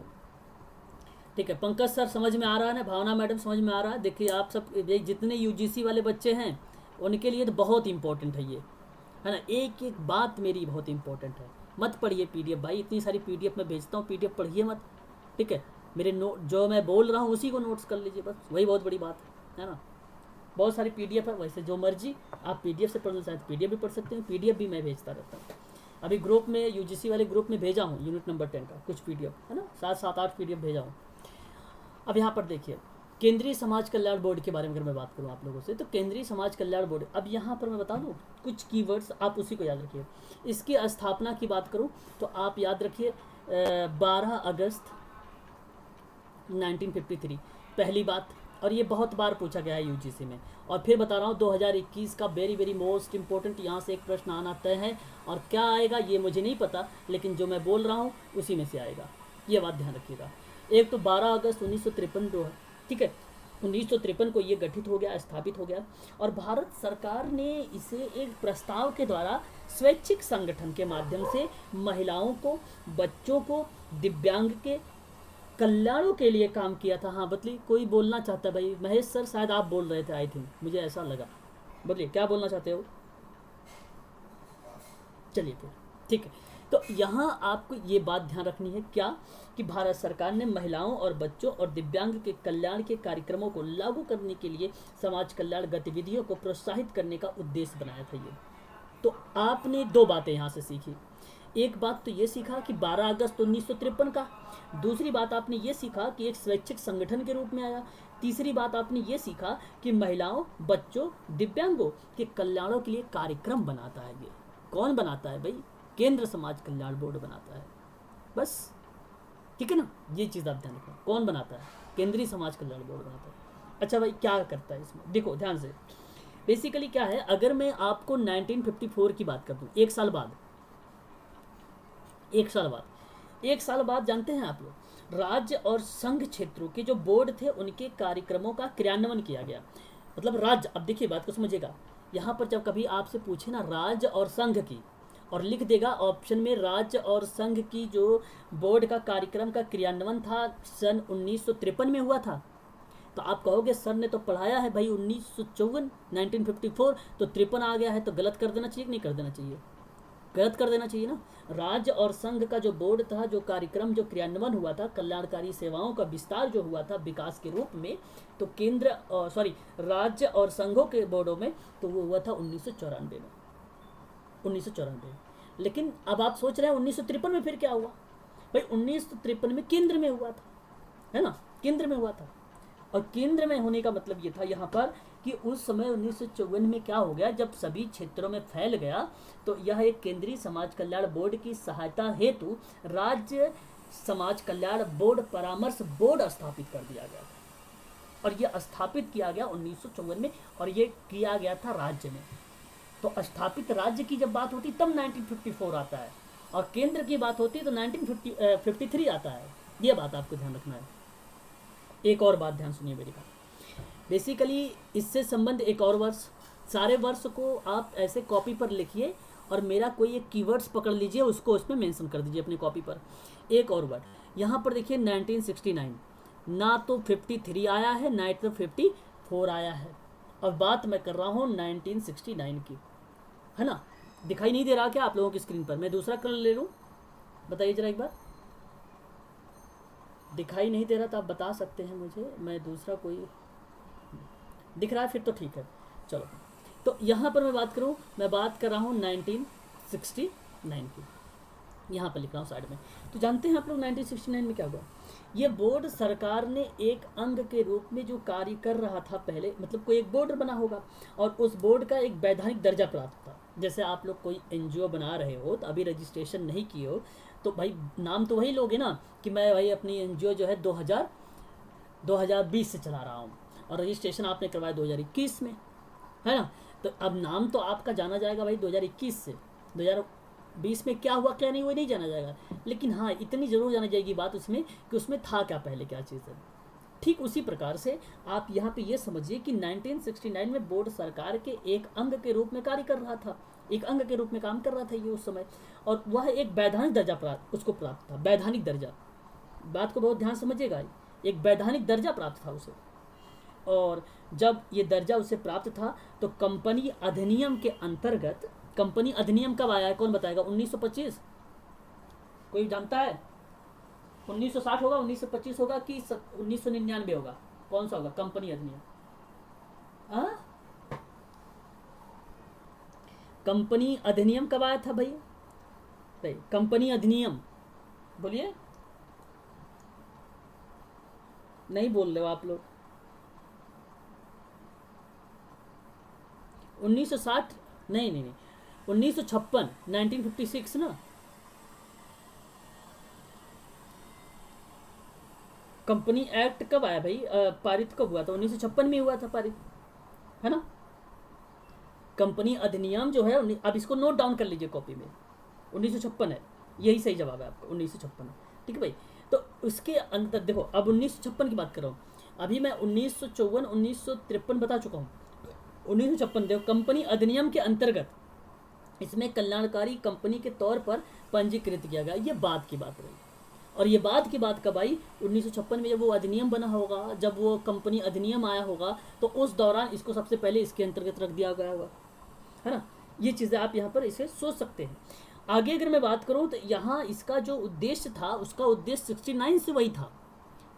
ठीक है। पंकज सर समझ में आ रहा है ना? भावना मैडम समझ में आ रहा है? देखिए आप सब जितने यूजीसी वाले बच्चे हैं उनके लिए तो बहुत इंपॉर्टेंट है ये, है ना। एक एक बात मेरी बहुत इंपॉर्टेंट है। मत पढ़िए पीडीएफ भाई, इतनी सारी पीडीएफ मैं भेजता हूँ, पीडीएफ पढ़िए मत। ठीक है, मेरे नोट जो मैं बोल रहा हूँ उसी को नोट्स कर लीजिए, बस वही बहुत बड़ी बात है ना। बहुत सारी पीडीएफ है, वैसे जो मर्जी आप पीडीएफ से पढ़ना चाहते पीडीएफ भी पढ़ सकते हैं, पीडीएफ भी मैं भेजता रहता हूँ। अभी ग्रुप में यूजीसी वाले ग्रुप में भेजा हूँ यूनिट नंबर 10 का कुछ पीडीएफ, है ना, 7-8 पीडीएफ भेजा हूँ। अब यहाँ पर देखिए केंद्रीय समाज कल्याण बोर्ड के बारे में अगर मैं बात करूँ आप लोगों से, तो केंद्रीय समाज कल्याण बोर्ड, अब यहाँ पर मैं बता दूँ कुछ कीवर्ड्स, आप उसी को याद रखिए। इसकी स्थापना की बात करूँ तो आप याद रखिए 12 अगस्त 1953 पहली बात, और ये बहुत बार पूछा गया है यूजीसी में। और फिर बता रहा हूँ 2021 का वेरी वेरी मोस्ट इंपॉर्टेंट, यहाँ से एक प्रश्न आना तय है, और क्या आएगा ये मुझे नहीं पता, लेकिन जो मैं बोल रहा हूँ उसी में से आएगा, ये बात ध्यान रखिएगा। एक तो 12 अगस्त 1953 जो है, ठीक है, 1953 को ये गठित हो गया, स्थापित हो गया, और भारत सरकार ने इसे एक प्रस्ताव के द्वारा स्वैच्छिक संगठन के माध्यम से महिलाओं को, बच्चों को, दिव्यांग के कल्याणों के लिए काम किया था। हाँ बतली कोई बोलना चाहता है भाई? महेश सर शायद आप बोल रहे थे, आई थिंक, मुझे ऐसा लगा। बोलिए क्या बोलना चाहते हो? चलिए फिर ठीक है। तो यहाँ आपको ये बात ध्यान रखनी है क्या, कि भारत सरकार ने महिलाओं और बच्चों और दिव्यांग के कल्याण के कार्यक्रमों को लागू करने के लिए समाज कल्याण गतिविधियों को प्रोत्साहित करने का उद्देश्य बनाया था ये। तो आपने दो बातें यहाँ से सीखी। एक बात तो ये सीखा कि 12 अगस्त 1953 का, दूसरी बात आपने ये सीखा कि एक स्वैच्छिक संगठन के रूप में आया, तीसरी बात आपने ये सीखा कि महिलाओं, बच्चों, दिव्यांगों के कल्याणों के लिए कार्यक्रम बनाता है ये। कौन बनाता है भाई? केंद्र समाज कल्याण बोर्ड बनाता है, बस ठीक है ना। ये चीज़ आप ध्यान रखना, कौन बनाता है? केंद्रीय समाज कल्याण बोर्ड बनाता है। अच्छा भाई क्या करता है इसमें, देखो ध्यान से। बेसिकली क्या है, अगर मैं आपको 1954 की बात कर दूं, एक साल बाद जानते हैं आप लोग, राज्य और संघ क्षेत्रों के जो बोर्ड थे उनके कार्यक्रमों का क्रियान्वयन किया गया। मतलब राज्य, अब देखिए बात को समझिएगा, यहाँ पर जब कभी आपसे पूछे ना राज्य और संघ की, और लिख देगा ऑप्शन में राज्य और संघ की जो बोर्ड का कार्यक्रम का क्रियान्वयन था सन 1953 में हुआ था, तो आप कहोगे सर ने तो पढ़ाया है भाई 1954 1954, तो 53 आ गया है, तो गलत कर देना चाहिए कि नहीं कर देना चाहिए? गलत कर देना चाहिए ना। राज्य और संघ का जो बोर्ड था, जो कार्यक्रम जो क्रियान्वयन हुआ था, कल्याणकारी सेवाओं का विस्तार जो हुआ था विकास के रूप में, तो राज्य और संघों के बोर्डों में, तो वो हुआ था 1994 में, 1994। लेकिन अब आप सोच रहे हैं 1953 में फिर क्या हुआ? भाई 1953 में केंद्र में हुआ था, है ना, केंद्र में हुआ था। और केंद्र में होने का मतलब ये था यहाँ पर कि उस समय 1954 में क्या हो गया, जब सभी क्षेत्रों में फैल गया, तो यह एक केंद्रीय समाज कल्याण बोर्ड की सहायता हेतु राज्य समाज कल्याण बोर्ड परामर्श बोर्ड स्थापित कर दिया गया था। और यह स्थापित किया गया 1954 में, और ये किया गया था राज्य में। तो स्थापित राज्य की जब बात होती तब 1954 आता है, और केंद्र की बात होती तो 1953 आता है। ये बात आपको ध्यान रखना है। एक और बात ध्यान सुनिए मेरी बात, बेसिकली इससे संबंध एक और वर्ष, सारे वर्ष को आप ऐसे कॉपी पर लिखिए, और मेरा कोई एक कीवर्ड्स पकड़ लीजिए, उसको उसमें मेंशन कर दीजिए अपनी कॉपी पर। एक और वर्ड यहाँ पर देखिए 1969, ना तो 53 आया है ना तो 54 आया है। अब बात मैं कर रहा हूँ 1969 की, है ना। दिखाई नहीं दे रहा क्या आप लोगों की स्क्रीन पर? मैं दूसरा कलर ले लूँ, बताइए जरा एक बार। दिखाई नहीं दे रहा तो आप बता सकते हैं मुझे, मैं दूसरा कोई दिख रहा है फिर तो ठीक है। चलो तो यहाँ पर मैं बात कर रहा हूँ 1969 की, यहाँ पर लिख रहा हूँ साइड में। तो जानते हैं आप लोग 1969 में क्या हुआ? ये बोर्ड सरकार ने एक अंग के रूप में जो कार्य कर रहा था पहले, मतलब कोई एक बोर्ड बना होगा और उस बोर्ड का एक वैधानिक दर्जा प्राप्त था। जैसे आप लोग कोई एनजीओ बना रहे हो तो अभी रजिस्ट्रेशन नहीं किए हो तो भाई नाम तो वही लोगे ना कि मैं भाई अपनी एनजीओ जो है 2020 से चला रहा हूँ और रजिस्ट्रेशन आपने करवाया 2021 में, है ना। तो अब नाम तो आपका जाना जाएगा भाई 2021 से, 2020 में क्या हुआ क्या नहीं वो नहीं जाना जाएगा, लेकिन हाँ इतनी ज़रूर जानी जाएगी बात उसमें कि उसमें था क्या पहले, क्या चीज़ है। ठीक उसी प्रकार से आप यहाँ पे ये समझिए कि 1969 में बोर्ड सरकार के एक अंग के रूप में कार्य कर रहा था, एक अंग के रूप में काम कर रहा था ये उस समय, और वह एक वैधानिक दर्जा प्राप्त था, वैधानिक दर्जा, बात को बहुत ध्यान समझिएगा, एक वैधानिक दर्जा प्राप्त था उसे। और जब ये दर्जा उसे प्राप्त था तो कंपनी अधिनियम के अंतर्गत, कंपनी अधिनियम कब आया है कौन बताएगा? 1925, कोई जानता है? 1960 होगा, 1925 होगा कि 1999 होगा? कौन सा होगा कंपनी अधिनियम? हाँ, कंपनी अधिनियम कब आया था भाई? कंपनी अधिनियम बोलिए, नहीं बोल रहे हो आप लोग। 1960 नहीं नहीं नहीं 1956, 1956 ना। कंपनी एक्ट कब आया भाई? पारित कब हुआ था? 1956 में हुआ था पारित, है ना। कंपनी अधिनियम जो है अब इसको नोट डाउन कर लीजिए कॉपी में, 1956 है, यही सही जवाब है आपका, 1956। ठीक है भाई। तो उसके अंतर देखो, अब 1956 की बात कर रहा हूँ, अभी मैं 1954 1953 बता चुका हूँ। 1956 देखो, कंपनी अधिनियम के अंतर्गत इसमें कल्याणकारी कंपनी के तौर पर पंजीकृत किया गया, ये बाद की बात रही। और ये बाद की बात कब आई? 1956 में जब वो अधिनियम बना होगा, जब वो कंपनी अधिनियम आया होगा तो उस दौरान इसको सबसे पहले इसके अंतर्गत रख दिया गया होगा, है ना। ये चीज़ें आप यहाँ पर इसे सोच सकते हैं। आगे अगर मैं बात करूँ तो यहाँ इसका जो उद्देश्य था, उसका उद्देश्य 69 से वही था,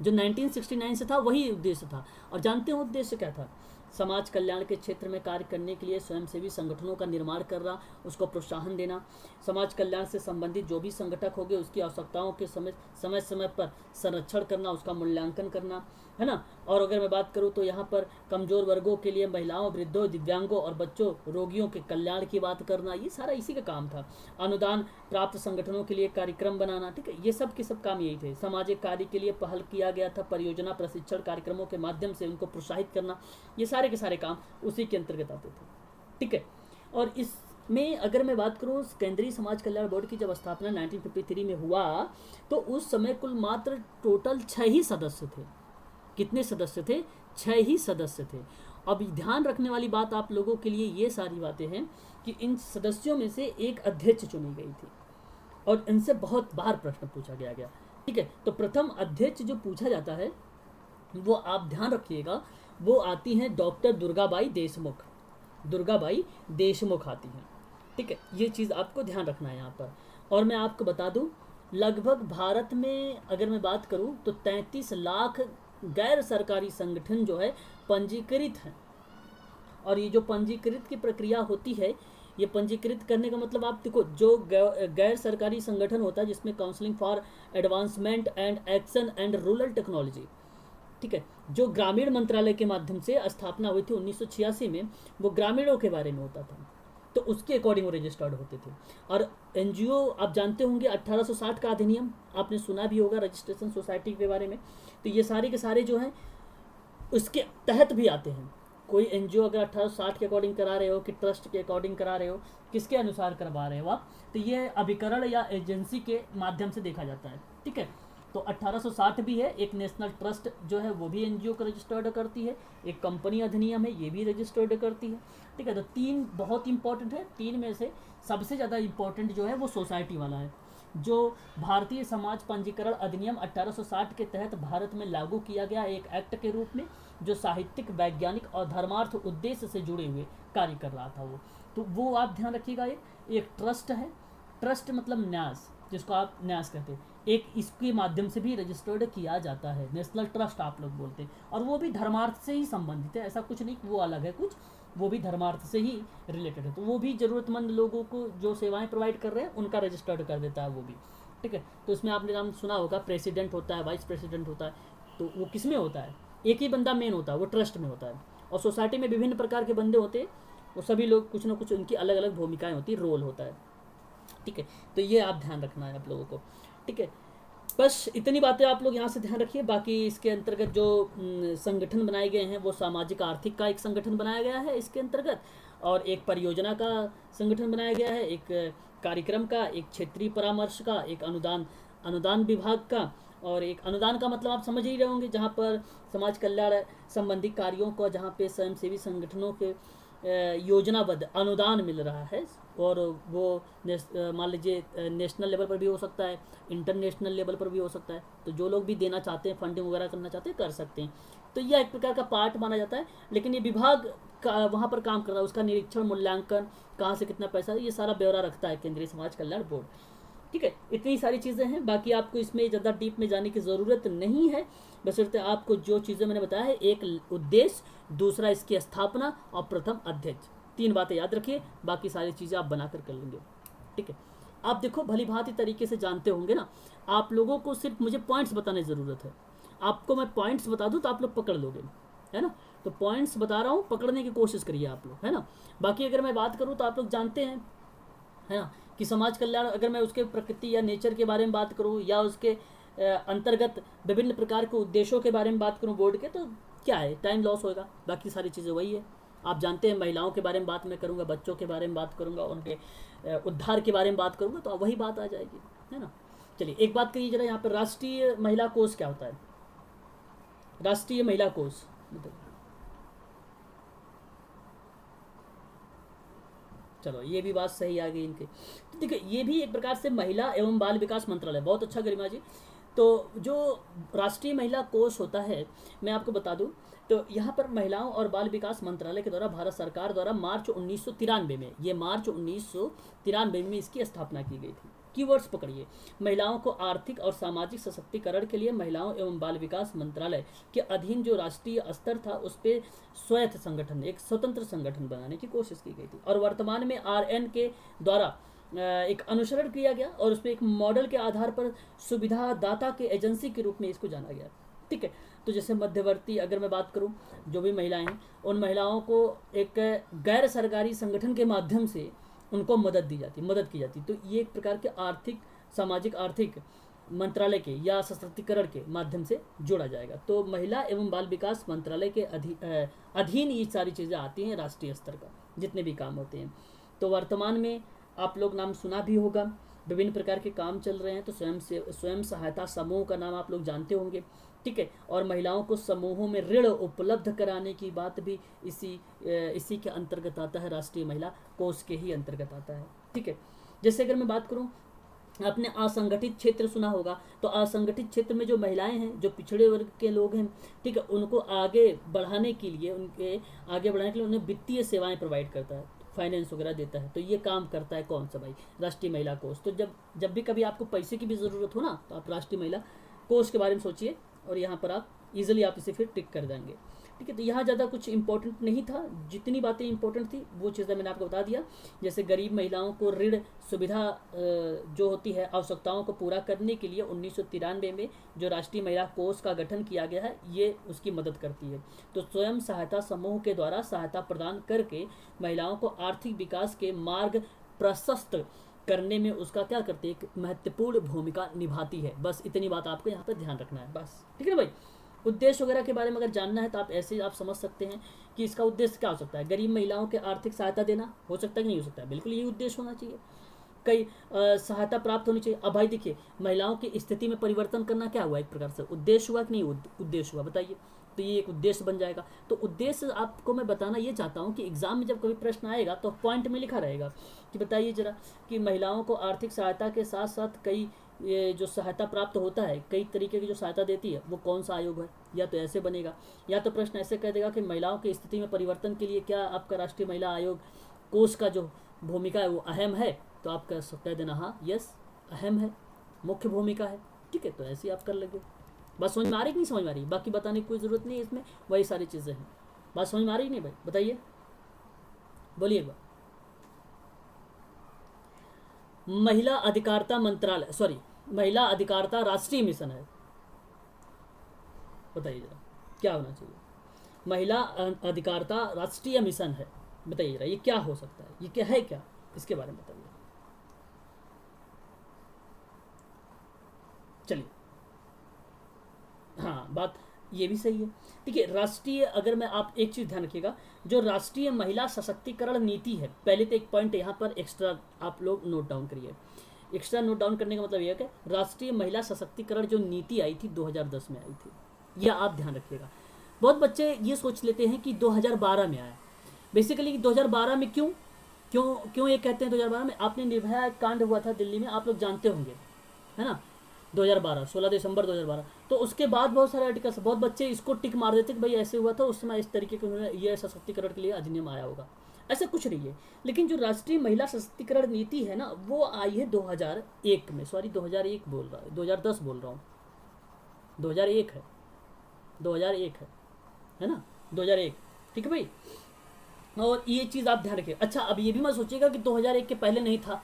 जो 1969 से था वही उद्देश्य था। और जानते हो उद्देश्य क्या था? समाज कल्याण के क्षेत्र में कार्य करने के लिए स्वयंसेवी संगठनों का निर्माण करना, उसको प्रोत्साहन देना, समाज कल्याण से संबंधित जो भी संगठक होंगे उसकी आवश्यकताओं के समय समय पर संरक्षण करना, उसका मूल्यांकन करना, है ना। और अगर मैं बात करूँ तो यहाँ पर कमज़ोर वर्गों के लिए, महिलाओं, वृद्धों, दिव्यांगों और बच्चों, रोगियों के कल्याण की बात करना, ये सारा इसी का काम था। अनुदान प्राप्त संगठनों के लिए कार्यक्रम बनाना, ठीक है, ये सब के सब काम यही थे। सामाजिक कार्य के लिए पहल किया गया था, परियोजना प्रशिक्षण कार्यक्रमों के माध्यम से उनको प्रोत्साहित करना, ये सारे के सारे काम उसी के अंतर्गत आते थे, ठीक है। और इसमें अगर मैं बात करूँ, केंद्रीय समाज कल्याण बोर्ड की जब स्थापना 1953 में हुआ तो उस समय कुल मात्र टोटल 6 ही सदस्य थे। कितने सदस्य थे? 6 ही सदस्य थे। अब ध्यान रखने वाली बात आप लोगों के लिए ये सारी बातें हैं कि इन सदस्यों में से एक अध्यक्ष चुनी गई थी और इनसे बहुत बार प्रश्न पूछा गया, ठीक है। तो प्रथम अध्यक्ष जो पूछा जाता है वो आप ध्यान रखिएगा, वो आती हैं डॉक्टर दुर्गाबाई देशमुख, दुर्गाबाई देशमुख आती हैं, ठीक है। ये चीज़ आपको ध्यान रखना है यहाँ पर। और मैं आपको बता दूँ, लगभग भारत में अगर मैं बात करूँ तो 33 लाख गैर सरकारी संगठन जो है पंजीकृत हैं। और ये जो पंजीकृत की प्रक्रिया होती है, ये पंजीकृत करने का मतलब आप देखो, जो गैर सरकारी संगठन होता है जिसमें counselling for advancement and action and rural technology, ठीक है, जो ग्रामीण मंत्रालय के माध्यम से स्थापना हुई थी 1986 में, वो ग्रामीणों के बारे में होता था, तो उसके अकॉर्डिंग वो रजिस्टर्ड होते थे। और एनजीओ आप जानते होंगे 1860 का अधिनियम आपने सुना भी होगा रजिस्ट्रेशन सोसाइटी के बारे में, तो ये सारे के सारे जो हैं उसके तहत भी आते हैं। कोई एनजीओ अगर 1860 के अकॉर्डिंग करा रहे हो कि ट्रस्ट के अकॉर्डिंग करा रहे हो, किसके अनुसार करवा रहे हो आप, तो ये अभिकरण या एजेंसी के माध्यम से देखा जाता है, ठीक है। तो 1860 भी है, एक नेशनल ट्रस्ट जो है वो भी एनजीओ को रजिस्टर्ड करती है, एक कंपनी अधिनियम है ये भी रजिस्टर्ड करती है, ठीक है। तो 3 बहुत इंपॉर्टेंट है, 3 में से सबसे ज़्यादा इंपॉर्टेंट जो है वो सोसाइटी वाला है, जो भारतीय समाज पंजीकरण अधिनियम 1860 के तहत भारत में लागू किया गया एक एक्ट के रूप में, जो साहित्यिक, वैज्ञानिक और धर्मार्थ उद्देश्य से जुड़े हुए कार्य कर रहा था वो। तो वो आप ध्यान रखिएगा। एक ट्रस्ट है, ट्रस्ट मतलब न्यास, जिसको आप न्यास कहते हैं, एक इसके माध्यम से भी रजिस्टर्ड किया जाता है, नेशनल ट्रस्ट आप लोग बोलते हैं, और वो भी धर्मार्थ से ही संबंधित है, ऐसा कुछ नहीं वो अलग है कुछ, वो भी धर्मार्थ से ही रिलेटेड है, तो वो भी ज़रूरतमंद लोगों को जो सेवाएं प्रोवाइड कर रहे हैं उनका रजिस्टर्ड कर देता है वो भी। ठीक है, तो इसमें आपने नाम सुना होगा, प्रेसिडेंट होता है, वाइस प्रेसिडेंट होता है, तो वो किस में होता है? एक ही बंदा मेन होता है, वो ट्रस्ट में होता है। और सोसाइटी में विभिन्न प्रकार के बंदे होते हैं, वो सभी लोग कुछ ना कुछ उनकी अलग अलग भूमिकाएं होती, रोल होता है। ठीक है, तो ये आप ध्यान रखना है आप लोगों को। ठीक है, बस इतनी बातें आप लोग यहाँ से ध्यान रखिए। बाकी इसके अंतर्गत जो संगठन बनाए गए हैं वो सामाजिक आर्थिक का एक संगठन बनाया गया है इसके अंतर्गत, और एक परियोजना का संगठन बनाया गया है, एक कार्यक्रम का, एक क्षेत्रीय परामर्श का, एक अनुदान अनुदान विभाग का, और एक अनुदान का मतलब आप समझ ही रहे होंगे, जहाँ पर समाज कल्याण संबंधी कार्यों को, जहाँ पे स्वयंसेवी संगठनों के योजनाबद्ध अनुदान मिल रहा है, और वो मान लीजिए नेशनल लेवल पर भी हो सकता है, इंटरनेशनल लेवल पर भी हो सकता है, तो जो लोग भी देना चाहते हैं, फंडिंग वगैरह करना चाहते हैं, कर सकते हैं। तो यह एक प्रकार का पार्ट माना जाता है, लेकिन ये विभाग का वहाँ पर काम कर रहा है, उसका निरीक्षण, मूल्यांकन, कहाँ से कितना पैसा, ये सारा ब्यौरा रखता है केंद्रीय समाज कल्याण बोर्ड। ठीक है, इतनी सारी चीज़ें हैं, बाकी आपको इसमें ज़्यादा डीप में जाने की ज़रूरत नहीं है, बशर्ते आपको जो चीज़ें मैंने बताया है, एक उद्देश्य, दूसरा इसकी स्थापना, और प्रथम अध्यक्ष, 3 बातें याद रखिए, बाकी सारी चीज़ें आप बनाकर कर लेंगे। ठीक है, आप देखो भली भांति तरीके से जानते होंगे ना, आप लोगों को सिर्फ मुझे पॉइंट्स बताने की ज़रूरत है। आपको मैं पॉइंट्स बता दूँ तो आप लोग पकड़ लोगे, है ना? तो पॉइंट्स बता रहा हूँ, पकड़ने की कोशिश करिए आप लोग, है ना? बाकी अगर मैं बात करूँ तो आप लोग जानते हैं, है ना, कि समाज कल्याण, अगर मैं उसके प्रकृति या नेचर के बारे में बात करूं, या उसके अंतर्गत विभिन्न प्रकार के उद्देश्यों के बारे में बात करूं बोर्ड के, तो क्या है, टाइम लॉस होगा, बाकी सारी चीज़ें वही है। आप जानते हैं, महिलाओं के बारे में बात मैं करूंगा, बच्चों के बारे में बात करूंगा, उनके उद्धार के बारे में बात करूंगा, तो वही बात आ जाएगी, है ना? चलिए एक बात करिए जरा, यहाँ पर राष्ट्रीय महिला कोष क्या होता है? राष्ट्रीय महिला कोष चलो ये भी बात सही आ गई इनके। तो देखिए, ये भी एक प्रकार से महिला एवं बाल विकास मंत्रालय, बहुत अच्छा गरिमा जी। तो जो राष्ट्रीय महिला कोष होता है, मैं आपको बता दूं, तो यहाँ पर महिलाओं और बाल विकास मंत्रालय के द्वारा भारत सरकार द्वारा मार्च 1993 में, ये मार्च 1993 में इसकी स्थापना की गई थी। कीवर्ड्स पकड़िए, महिलाओं को आर्थिक और सामाजिक सशक्तिकरण के लिए महिलाओं एवं बाल विकास मंत्रालय के अधीन जो राष्ट्रीय स्तर था, उस पर स्वायत्त संगठन, एक स्वतंत्र संगठन बनाने की कोशिश की गई थी, और वर्तमान में RN के द्वारा एक अनुसरण किया गया, और उसमें एक मॉडल के आधार पर सुविधादाता के एजेंसी के रूप में इसको जाना गया। ठीक है, तो जैसे मध्यवर्ती, अगर मैं बात करूं, जो भी महिलाएं हैं, उन महिलाओं को एक गैर सरकारी संगठन के माध्यम से उनको मदद की जाती, तो ये एक प्रकार के आर्थिक, सामाजिक आर्थिक मंत्रालय के या सशक्तिकरण के माध्यम से जोड़ा जाएगा। तो महिला एवं बाल विकास मंत्रालय के अधीन ये सारी चीज़ें आती हैं, राष्ट्रीय स्तर का जितने भी काम होते हैं। तो वर्तमान में आप लोग नाम सुना भी होगा, विभिन्न प्रकार के काम चल रहे हैं, तो स्वयं सहायता समूह का नाम आप लोग जानते होंगे। ठीक है, और महिलाओं को समूहों में ऋण उपलब्ध कराने की बात भी इसी के अंतर्गत आता है, राष्ट्रीय महिला कोष के ही अंतर्गत आता है। ठीक है, जैसे अगर मैं बात करूं, आपने असंगठित क्षेत्र सुना होगा, तो असंगठित क्षेत्र में जो महिलाएं हैं, जो पिछड़े वर्ग के लोग हैं, ठीक है, उनको आगे बढ़ाने के लिए उन्हें वित्तीय सेवाएं प्रोवाइड करता है, फाइनेंस वगैरह देता है। तो ये काम करता है कौन सा भाई? राष्ट्रीय महिला कोष। तो जब भी कभी आपको पैसे की भी ज़रूरत हो ना, तो आप राष्ट्रीय महिला कोष के बारे में सोचिए, और यहाँ पर आप इजीली आप इसे फिर टिक कर देंगे। ठीक है, तो यहाँ ज़्यादा कुछ इंपॉर्टेंट नहीं था, जितनी बातें इंपॉर्टेंट थी वो चीज़ें मैंने आपको बता दिया। जैसे गरीब महिलाओं को ऋण सुविधा जो होती है, आवश्यकताओं को पूरा करने के लिए 1993 में जो राष्ट्रीय महिला कोष का गठन किया गया है, ये उसकी मदद करती है। तो स्वयं सहायता समूह के द्वारा सहायता प्रदान करके महिलाओं को आर्थिक विकास के मार्ग प्रशस्त करने में उसका क्या करते हैं, एक महत्वपूर्ण भूमिका निभाती है। बस इतनी बात आपको यहाँ पर ध्यान रखना है, बस। ठीक है ना भाई? उद्देश्य वगैरह के बारे में अगर जानना है तो आप ऐसे आप समझ सकते हैं कि इसका उद्देश्य क्या हो सकता है। गरीब महिलाओं के आर्थिक सहायता देना हो सकता है कि नहीं हो सकता है? बिल्कुल यही उद्देश्य होना चाहिए। कई सहायता प्राप्त होनी चाहिए। अब भाई देखिए, महिलाओं की स्थिति में परिवर्तन करना क्या हुआ, एक प्रकार से उद्देश्य हुआ कि नहीं उद्देश्य हुआ, बताइए। तो ये एक उद्देश्य बन जाएगा। तो उद्देश्य आपको मैं बताना ये चाहता हूँ कि एग्जाम में जब कभी प्रश्न आएगा तो पॉइंट में लिखा रहेगा कि बताइए जरा कि महिलाओं को आर्थिक सहायता के साथ साथ कई ये जो सहायता प्राप्त होता है, कई तरीके की जो सहायता देती है, वो कौन सा आयोग है। या तो ऐसे बनेगा, या तो प्रश्न ऐसे कह देगा कि महिलाओं की स्थिति में परिवर्तन के लिए क्या आपका राष्ट्रीय महिला आयोग कोष का जो भूमिका है वो अहम है। तो आप कह देना हाँ यस अहम है, मुख्य भूमिका है। ठीक है, तो ऐसे ही आप कर लेंगे। बात समझ में आ रही कि नहीं समझ में आ रही? बाकी बताने की कोई ज़रूरत नहीं है इसमें, वही सारी चीज़ें हैं। बात समझ में आ रही नहीं भाई? बताइए। बोलिए एक बार। महिला अधिकारिता मंत्रालय, सॉरी, महिला अधिकारिता राष्ट्रीय मिशन है। बताइए जरा क्या होना चाहिए। महिला अधिकारिता राष्ट्रीय मिशन है, बताइए जरा ये क्या हो सकता है, ये क्या है, क्या इसके बारे में बताइए। चलिए, हाँ बात ये भी सही है। देखिए राष्ट्रीय, अगर मैं, आप एक चीज़ ध्यान रखिएगा, जो राष्ट्रीय महिला सशक्तिकरण नीति है, पहले तो एक पॉइंट यहाँ पर एक्स्ट्रा आप लोग नोट डाउन करिए। एक्स्ट्रा नोट डाउन करने का मतलब यह है कि राष्ट्रीय महिला सशक्तिकरण जो नीति आई थी 2010 में आई थी, यह आप ध्यान रखिएगा। बहुत बच्चे ये सोच लेते हैं कि 2012 में आया। बेसिकली 2012 में क्यों क्यों क्यों ये कहते हैं 2012 में? आपने निर्भया कांड हुआ था दिल्ली में, आप लोग जानते होंगे, है ना, 2012, 16 दिसंबर 2012। तो उसके बाद बहुत सारे आर्टिकल्स, बहुत बच्चे इसको टिक मार देते कि भाई ऐसे हुआ था उस समय, इस तरीके के उन्होंने ये सशक्तिकरण के लिए अधिनियम आया होगा। ऐसा कुछ नहीं है। लेकिन जो राष्ट्रीय महिला सशक्तिकरण नीति है ना, वो आई है 2001 में, सॉरी 2001 बोल रहा है, 2010 बोल रहा हूँ, 2001 है, 2001 है ना, 2001, ठीक है भाई। और ये चीज़ आप ध्यान रखिए। अच्छा, अब ये भी मत सोचिएगा कि 2001 के पहले नहीं था,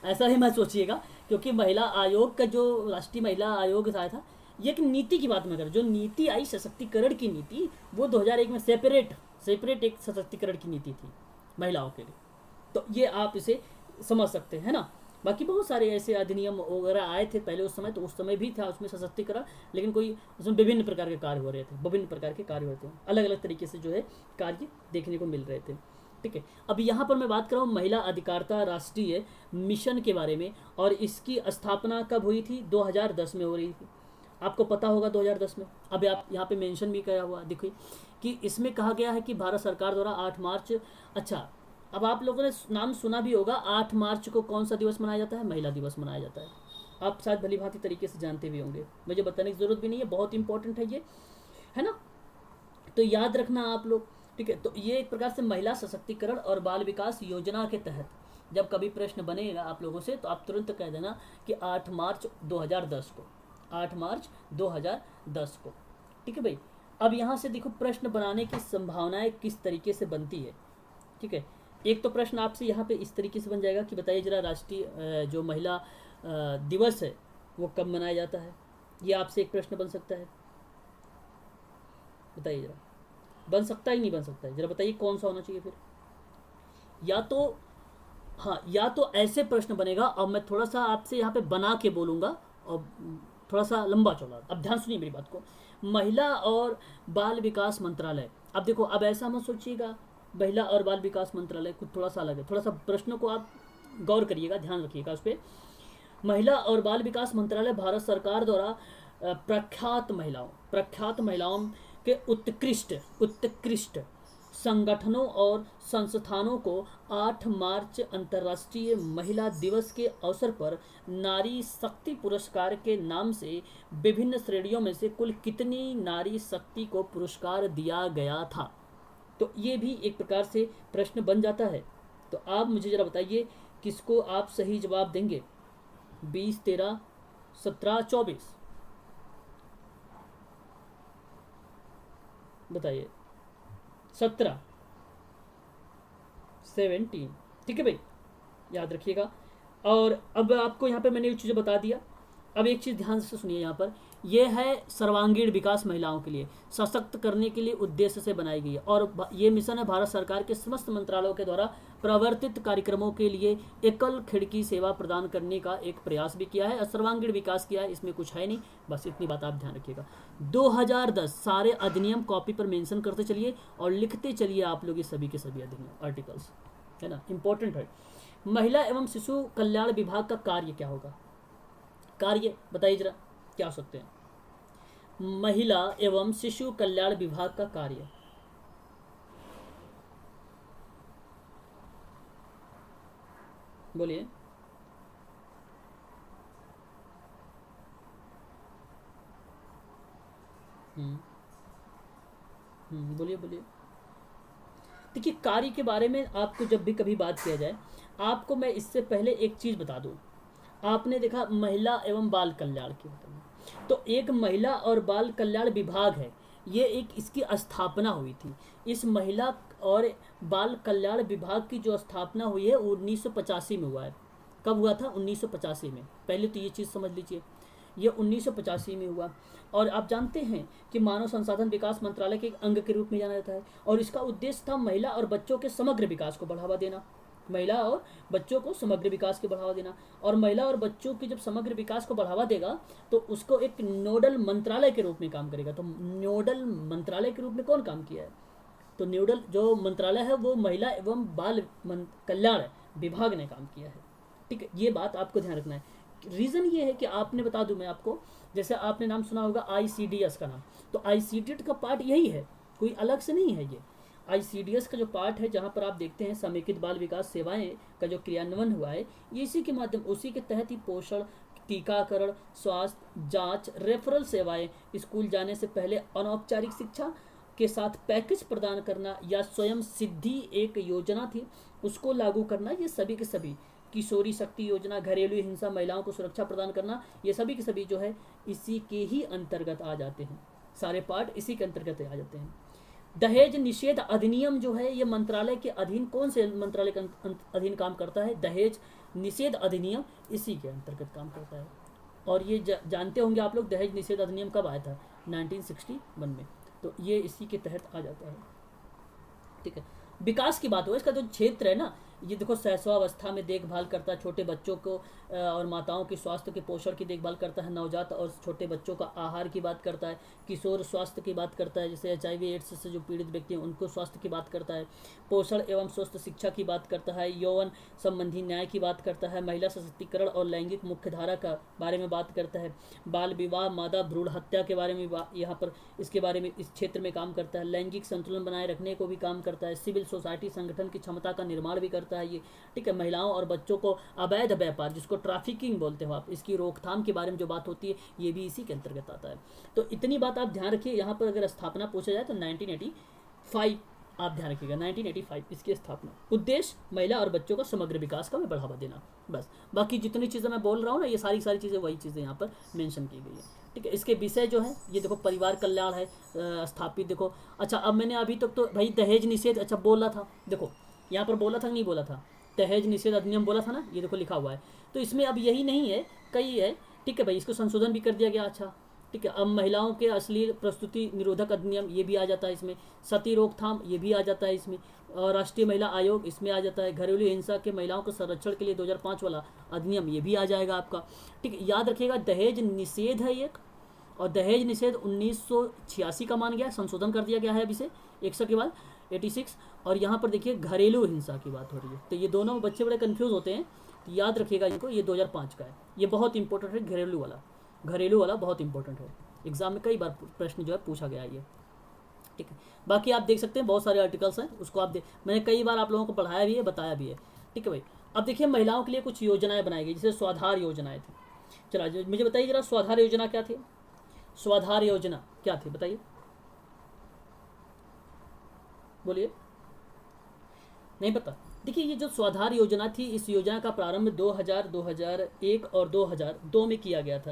ऐसा ही मत सोचिएगा, क्योंकि महिला आयोग का जो राष्ट्रीय महिला आयोग आया था, ये एक नीति की बात में कर, जो नीति आई सशक्तिकरण की नीति, वो 2001 में सेपरेट एक सशक्तिकरण की नीति थी महिलाओं के लिए। तो ये आप इसे समझ सकते हैं ना। बाकी बहुत सारे ऐसे अधिनियम वगैरह आए थे पहले उस समय, तो उस समय भी था उसमें सशक्तिकरण, लेकिन कोई उसमें विभिन्न प्रकार के कार्य हो रहे थे, विभिन्न प्रकार के कार्य हो रहे थे, अलग अलग तरीके से जो है कार्य देखने को मिल रहे थे, ठीक है। अब यहाँ पर मैं बात कर रहा हूँ महिला अधिकारिता राष्ट्रीय मिशन के बारे में, और इसकी स्थापना कब हुई थी? 2010 में हो रही थी। आपको पता होगा 2010 में, अभी आप यहाँ पे मेंशन भी करा हुआ देखिए कि इसमें कहा गया है कि भारत सरकार द्वारा 8 मार्च, अच्छा अब आप लोगों ने नाम सुना भी होगा, 8 मार्च को कौन सा दिवस मनाया जाता है? महिला दिवस मनाया जाता है। आप शायद भली भांति तरीके से जानते भी होंगे, मुझे बताने की जरूरत भी नहीं है, बहुत इंपॉर्टेंट है ये, है ना, तो याद रखना आप लोग, ठीक है। तो ये एक प्रकार से महिला सशक्तिकरण और बाल विकास योजना के तहत जब कभी प्रश्न बनेगा आप लोगों से, तो आप तुरंत कह देना कि 8 मार्च 2010 को, 8 मार्च 2010 को, ठीक है भाई। अब यहाँ से देखो प्रश्न बनाने की संभावनाएं किस तरीके से बनती है, ठीक है। एक तो प्रश्न आपसे यहाँ पे इस तरीके से बन जाएगा कि बताइए जरा राष्ट्रीय जो महिला दिवस है वो कब मनाया जाता है, ये आपसे एक प्रश्न बन सकता है, बताइए जरा, बन सकता ही नहीं बन सकता है, जरा बताइए कौन सा होना चाहिए फिर। या तो हाँ, या तो ऐसे प्रश्न बनेगा, और मैं थोड़ा सा आपसे यहाँ पे बना के बोलूँगा और थोड़ा सा लंबा चौड़ा, अब ध्यान सुनिए मेरी बात को। महिला और बाल विकास मंत्रालय, अब देखो, अब ऐसा मत सोचिएगा महिला और बाल विकास मंत्रालय कुछ थोड़ा सा अलग है, थोड़ा सा प्रश्नों को आप गौर करिएगा, ध्यान रखिएगा उस पर। महिला और बाल विकास मंत्रालय भारत सरकार द्वारा प्रख्यात महिलाओं के उत्कृष्ट संगठनों और संस्थानों को 8 मार्च अंतर्राष्ट्रीय महिला दिवस के अवसर पर नारी शक्ति पुरस्कार के नाम से विभिन्न श्रेणियों में से कुल कितनी नारी शक्ति को पुरस्कार दिया गया था। तो ये भी एक प्रकार से प्रश्न बन जाता है। तो आप मुझे जरा बताइए किसको आप सही जवाब देंगे? 20, 13, 17, 24, बताइए। 17, 17, ठीक है भाई, याद रखिएगा। और अब आपको यहाँ पे मैंने ये चीज़ें बता दिया। अब एक चीज़ ध्यान से सुनिए, यहाँ पर यह है सर्वांगीण विकास महिलाओं के लिए सशक्त करने के लिए उद्देश्य से बनाई गई है, और ये मिशन है भारत सरकार के समस्त मंत्रालयों के द्वारा प्रवर्तित कार्यक्रमों के लिए एकल खिड़की सेवा प्रदान करने का एक प्रयास भी किया है, और सर्वांगीण विकास किया है, इसमें कुछ है नहीं, बस इतनी बात आप ध्यान रखिएगा। 2010 सारे अधिनियम कॉपी पर मेंशन करते चलिए और लिखते चलिए आप लोग ये सभी के सभी अधिनियम आर्टिकल्स, है ना, इंपॉर्टेंट है। महिला एवं शिशु कल्याण विभाग का कार्य क्या होगा? कार्य बताइए जरा क्या हो सकते हैं? महिला एवं शिशु कल्याण विभाग का कार्य, बोलिए। बोलिए बोलिए। देखिए, कार्य के बारे में आपको जब भी कभी बात किया जाए, आपको मैं इससे पहले एक चीज बता दूं। आपने देखा महिला एवं बाल कल्याण की, तो एक महिला और बाल कल्याण विभाग है, ये एक इसकी स्थापना हुई थी। इस महिला और बाल कल्याण विभाग की जो स्थापना हुई है 1985 में हुआ है। कब हुआ था? 1985 में। पहले तो ये चीज़ समझ लीजिए, ये 1985 में हुआ। और आप जानते हैं कि मानव संसाधन विकास मंत्रालय के एक अंग के रूप में जाना जाता है, और इसका उद्देश्य था महिला और बच्चों के समग्र विकास को बढ़ावा देना। महिला और बच्चों को समग्र विकास को बढ़ावा देना। और महिला और बच्चों की जब समग्र विकास को बढ़ावा देगा तो उसको एक नोडल मंत्रालय के रूप में काम करेगा। तो नोडल मंत्रालय के रूप में कौन काम किया है? तो नोडल जो मंत्रालय है वो महिला एवं बाल कल्याण विभाग ने काम किया है। ठीक है, ये बात आपको ध्यान रखना है। रीज़न ये है कि आपने बता दूं मैं आपको, जैसे आपने नाम सुना होगा ICDS का नाम, तो ICDS का पार्ट यही है, कोई अलग से नहीं है। ये ICDS का जो पार्ट है जहाँ पर आप देखते हैं समेकित बाल विकास सेवाएं का जो क्रियान्वयन हुआ है, ये इसी के माध्यम, उसी के तहत ही पोषण, टीकाकरण, स्वास्थ्य जांच, रेफरल सेवाएं, स्कूल जाने से पहले अनौपचारिक शिक्षा के साथ पैकेज प्रदान करना, या स्वयं सिद्धि एक योजना थी उसको लागू करना, ये सभी के सभी, किशोरी शक्ति योजना, घरेलू हिंसा, महिलाओं को सुरक्षा प्रदान करना, ये सभी के सभी जो है इसी के ही अंतर्गत आ जाते हैं। सारे पार्ट इसी के अंतर्गत आ जाते हैं। दहेज निषेध अधिनियम जो है ये मंत्रालय के अधीन, कौन से मंत्रालय के अधीन काम करता है? दहेज निषेध अधिनियम इसी के अंतर्गत काम करता है। और ये जानते होंगे आप लोग, दहेज निषेध अधिनियम कब आया था? 1961 में। तो ये इसी के तहत आ जाता है। ठीक है, विकास की बात हो, इसका जो क्षेत्र है ना, ये देखो शैशवावस्था में देखभाल करता है छोटे बच्चों को और माताओं के स्वास्थ्य के पोषण की देखभाल करता है, नवजात और छोटे बच्चों का आहार की बात करता है, किशोर स्वास्थ्य की बात करता है, जैसे HIV एड्स से जो पीड़ित व्यक्ति हैं उनको स्वास्थ्य की बात करता है, पोषण एवं स्वस्थ शिक्षा की बात करता है, यौवन संबंधी न्याय की बात करता है, महिला सशक्तिकरण और लैंगिक मुख्यधारा का बारे में बात करता है, बाल विवाह, मादा भ्रूण हत्या के बारे में यहाँ पर इसके बारे में इस क्षेत्र में काम करता है, लैंगिक संतुलन बनाए रखने को भी काम करता है, सिविल सोसाइटी संगठन की क्षमता का निर्माण भी करता है ये। ठीक है, महिलाओं और बच्चों को अवैध व्यापार, जिसको ट्रैफिकिंग बोलते हो आप, इसकी रोकथाम के बारे में जो बात होती है ये भी इसी के अंतर्गत आता है। तो इतनी बात आप ध्यान रखिए। यहाँ पर अगर स्थापना पूछा जाए तो 1985 आप ध्यान रखिएगा, 1985 इसकी स्थापना। उद्देश्य महिला और बच्चों का समग्र विकास का बढ़ावा देना, बस। बाकी जितनी चीज़ें मैं बोल रहा हूँ ना, ये सारी चीज़ें वही चीज़ें यहाँ पर मेंशन की गई है। ठीक है, इसके विषय जो है ये देखो, परिवार कल्याण है स्थापित। देखो, अच्छा अब मैंने अभी तक तो भाई दहेज निषेध अच्छा बोला था, देखो यहाँ पर बोला था नहीं बोला था, दहेज निषेध अधिनियम बोला था ना, ये देखो लिखा हुआ है। तो इसमें अब यही नहीं है, कई है। ठीक है भाई, इसको संशोधन भी कर दिया गया। अच्छा ठीक है, अब महिलाओं के अश्लील प्रस्तुति निरोधक अधिनियम ये भी आ जाता है इसमें, सती रोकथाम ये भी आ जाता है इसमें, और राष्ट्रीय महिला आयोग इसमें आ जाता है, घरेलू हिंसा के महिलाओं के संरक्षण के लिए 2005 वाला अधिनियम ये भी आ जाएगा आपका। ठीक है, याद रखिएगा दहेज निषेध है एक, और दहेज निषेध 1986 का मान गया, संशोधन कर दिया गया है अभी से 100 के बाद 86। और यहाँ पर देखिए घरेलू हिंसा की बात हो रही है, तो ये दोनों में बच्चे बड़े कंफ्यूज होते हैं, तो याद रखिएगा इनको, ये 2005 का है, ये बहुत इंपॉर्टेंट है। घरेलू वाला बहुत इंपॉर्टेंट है, एग्जाम में कई बार प्रश्न जो है पूछा गया है ये। ठीक है, बाकी आप देख सकते हैं बहुत सारे आर्टिकल्स हैं, उसको आप मैंने कई बार आप लोगों को पढ़ाया भी है, बताया भी है। ठीक है भाई, अब देखिए महिलाओं के लिए कुछ योजनाएं बनाई गई, जैसे स्वाधार योजनाएं थी। चलो मुझे बताइए जरा, स्वाधार योजना क्या थी? स्वाधार योजना क्या थी बताइए, बोलिए। नहीं पता? देखिए, ये जो स्वाधार योजना थी, इस योजना का प्रारंभ 2000, 2001 और 2002 में किया गया था।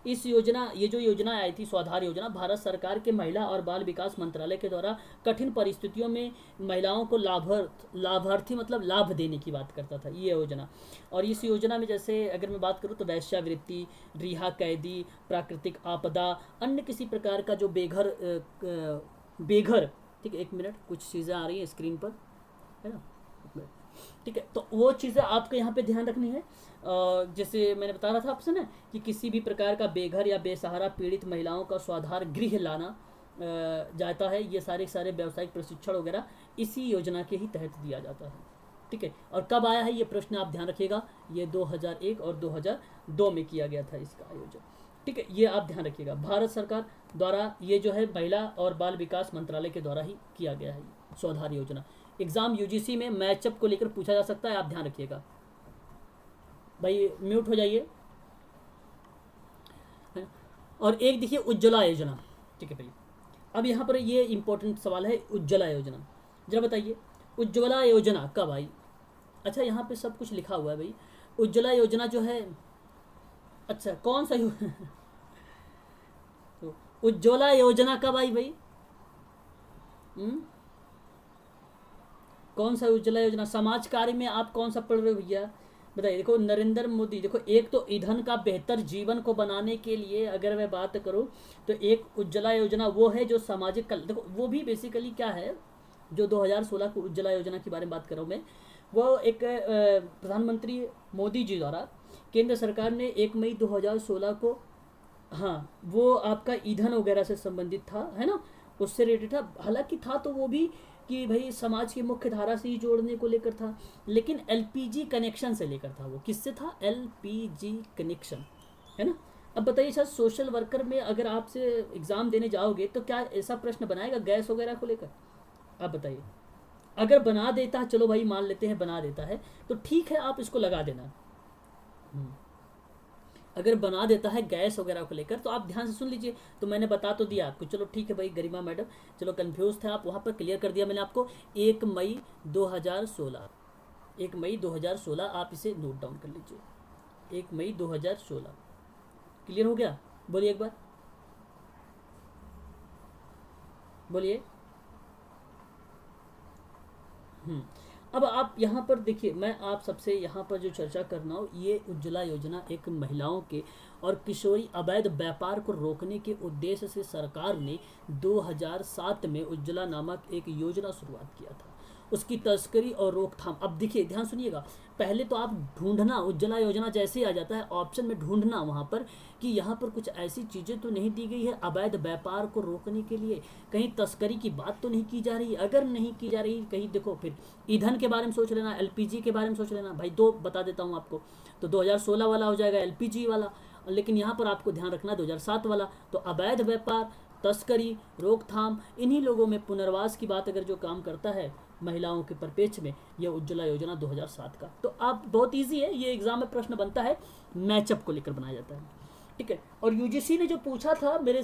ये जो योजना आई थी स्वाधार योजना, भारत सरकार के महिला और बाल विकास मंत्रालय के द्वारा कठिन परिस्थितियों में महिलाओं को लाभार्थी मतलब लाभ देने की बात करता था ये योजना। और इस योजना में जैसे अगर मैं बात करूँ तो वेश्यावृत्ति, रिहा कैदी, प्राकृतिक आपदा, अन्य किसी प्रकार का जो बेघर ठीक है, एक मिनट, कुछ चीज़ें आ रही हैं स्क्रीन पर, है ना। ठीक है, तो वो चीज़ें आपको यहाँ पे ध्यान रखनी है। जैसे मैंने बता रहा था आपसे ना कि किसी भी प्रकार का बेघर या बेसहारा पीड़ित महिलाओं का स्वाधार गृह लाना जाता है, ये सारे व्यावसायिक प्रशिक्षण वगैरह इसी योजना के ही तहत दिया जाता है। ठीक है, और कब आया है ये प्रश्न आप ध्यान रखिएगा, ये 2001 और 2002 में किया गया था इसका आयोजन। ठीक है, ये आप ध्यान रखिएगा, भारत सरकार द्वारा ये जो है महिला और बाल विकास मंत्रालय के द्वारा ही किया गया है स्वाधार योजना। एग्जाम UGC में मैचअप को लेकर पूछा जा सकता है, आप ध्यान रखिएगा। भाई म्यूट हो जाइए। और एक देखिए उज्ज्वला योजना। ठीक है भाई, अब यहाँ पर ये इंपॉर्टेंट सवाल है, उज्ज्वला योजना जरा बताइए, उज्ज्वला योजना कब आई? अच्छा यहाँ पे सब कुछ लिखा हुआ है भाई, उज्ज्वला योजना जो है, अच्छा कौन सा तो उज्ज्वला योजना कब आई भाई? हम्म? कौन सा उज्ज्वला योजना? समाज कार्य में आप कौन सा पढ़ रहे हो भैया, बताइए। देखो नरेंद्र मोदी, देखो एक तो ईंधन का बेहतर जीवन को बनाने के लिए अगर मैं बात करूं तो एक उज्ज्वला योजना वो है जो सामाजिक देखो वो भी बेसिकली क्या है, जो 2016 को उज्ज्वला योजना के बारे में बात कर रहा हूँ मैं, वो एक प्रधानमंत्री मोदी जी द्वारा केंद्र सरकार ने 1 मई 2016 को, हाँ वो आपका ईंधन वगैरह से संबंधित था, है ना, उससे रिलेटेड था। हालांकि था तो वो भी कि भाई समाज की मुख्य धारा से ही जोड़ने को लेकर था, लेकिन एलपीजी कनेक्शन से लेकर था। वो किससे था? एलपीजी कनेक्शन, है ना। अब बताइए सर, सोशल वर्कर में अगर आपसे एग्जाम देने जाओगे तो क्या ऐसा प्रश्न बनाएगा गैस वगैरह को लेकर? आप बताइए। अगर बना देता है, चलो भाई मान लेते हैं बना देता है, तो ठीक है आप इसको लगा देना। अगर बना देता है गैस वगैरह को लेकर तो आप ध्यान से सुन लीजिए। तो मैंने बता तो दिया आपको, चलो ठीक है भाई गरिमा मैडम, चलो कंफ्यूज थे आप, वहाँ पर क्लियर कर दिया मैंने आपको। 1 मई 2016, 1 मई 2016 आप इसे नोट डाउन कर लीजिए। 1 मई 2016 क्लियर हो गया? बोलिए एक बार, बोलिए। अब आप यहाँ पर देखिए, मैं आप सबसे यहाँ पर जो चर्चा करना हो, ये उज्ज्वला योजना एक महिलाओं के और किशोरी अवैध व्यापार को रोकने के उद्देश्य से सरकार ने 2007 में उज्ज्वला नामक एक योजना शुरुआत किया था। उसकी तस्करी और रोकथाम, अब देखिए ध्यान सुनिएगा, पहले तो आप ढूंढना, उज्ज्वला योजना जैसे ही आ जाता है ऑप्शन में ढूंढना वहाँ पर कि यहाँ पर कुछ ऐसी चीज़ें तो नहीं दी गई है अवैध व्यापार को रोकने के लिए, कहीं तस्करी की बात तो नहीं की जा रही। अगर नहीं की जा रही कहीं, देखो फिर ईंधन के बारे में सोच लेना, एलपीजी के बारे में सोच लेना। भाई दो बता देता हूँ आपको, तो 2016 वाला हो जाएगा एलपीजी वाला, लेकिन यहाँ पर आपको ध्यान रखना 2007 वाला। तो अवैध व्यापार, तस्करी, रोकथाम, इन्हीं लोगों में पुनर्वास की बात अगर जो काम करता है महिलाओं के परिपेक्ष में, यह उज्ज्वला योजना 2007 का। तो आप बहुत इजी है, ये एग्जाम में प्रश्न बनता है, मैचअप को लेकर बनाया जाता है, ठीक है। और यूजीसी ने जो पूछा था मेरे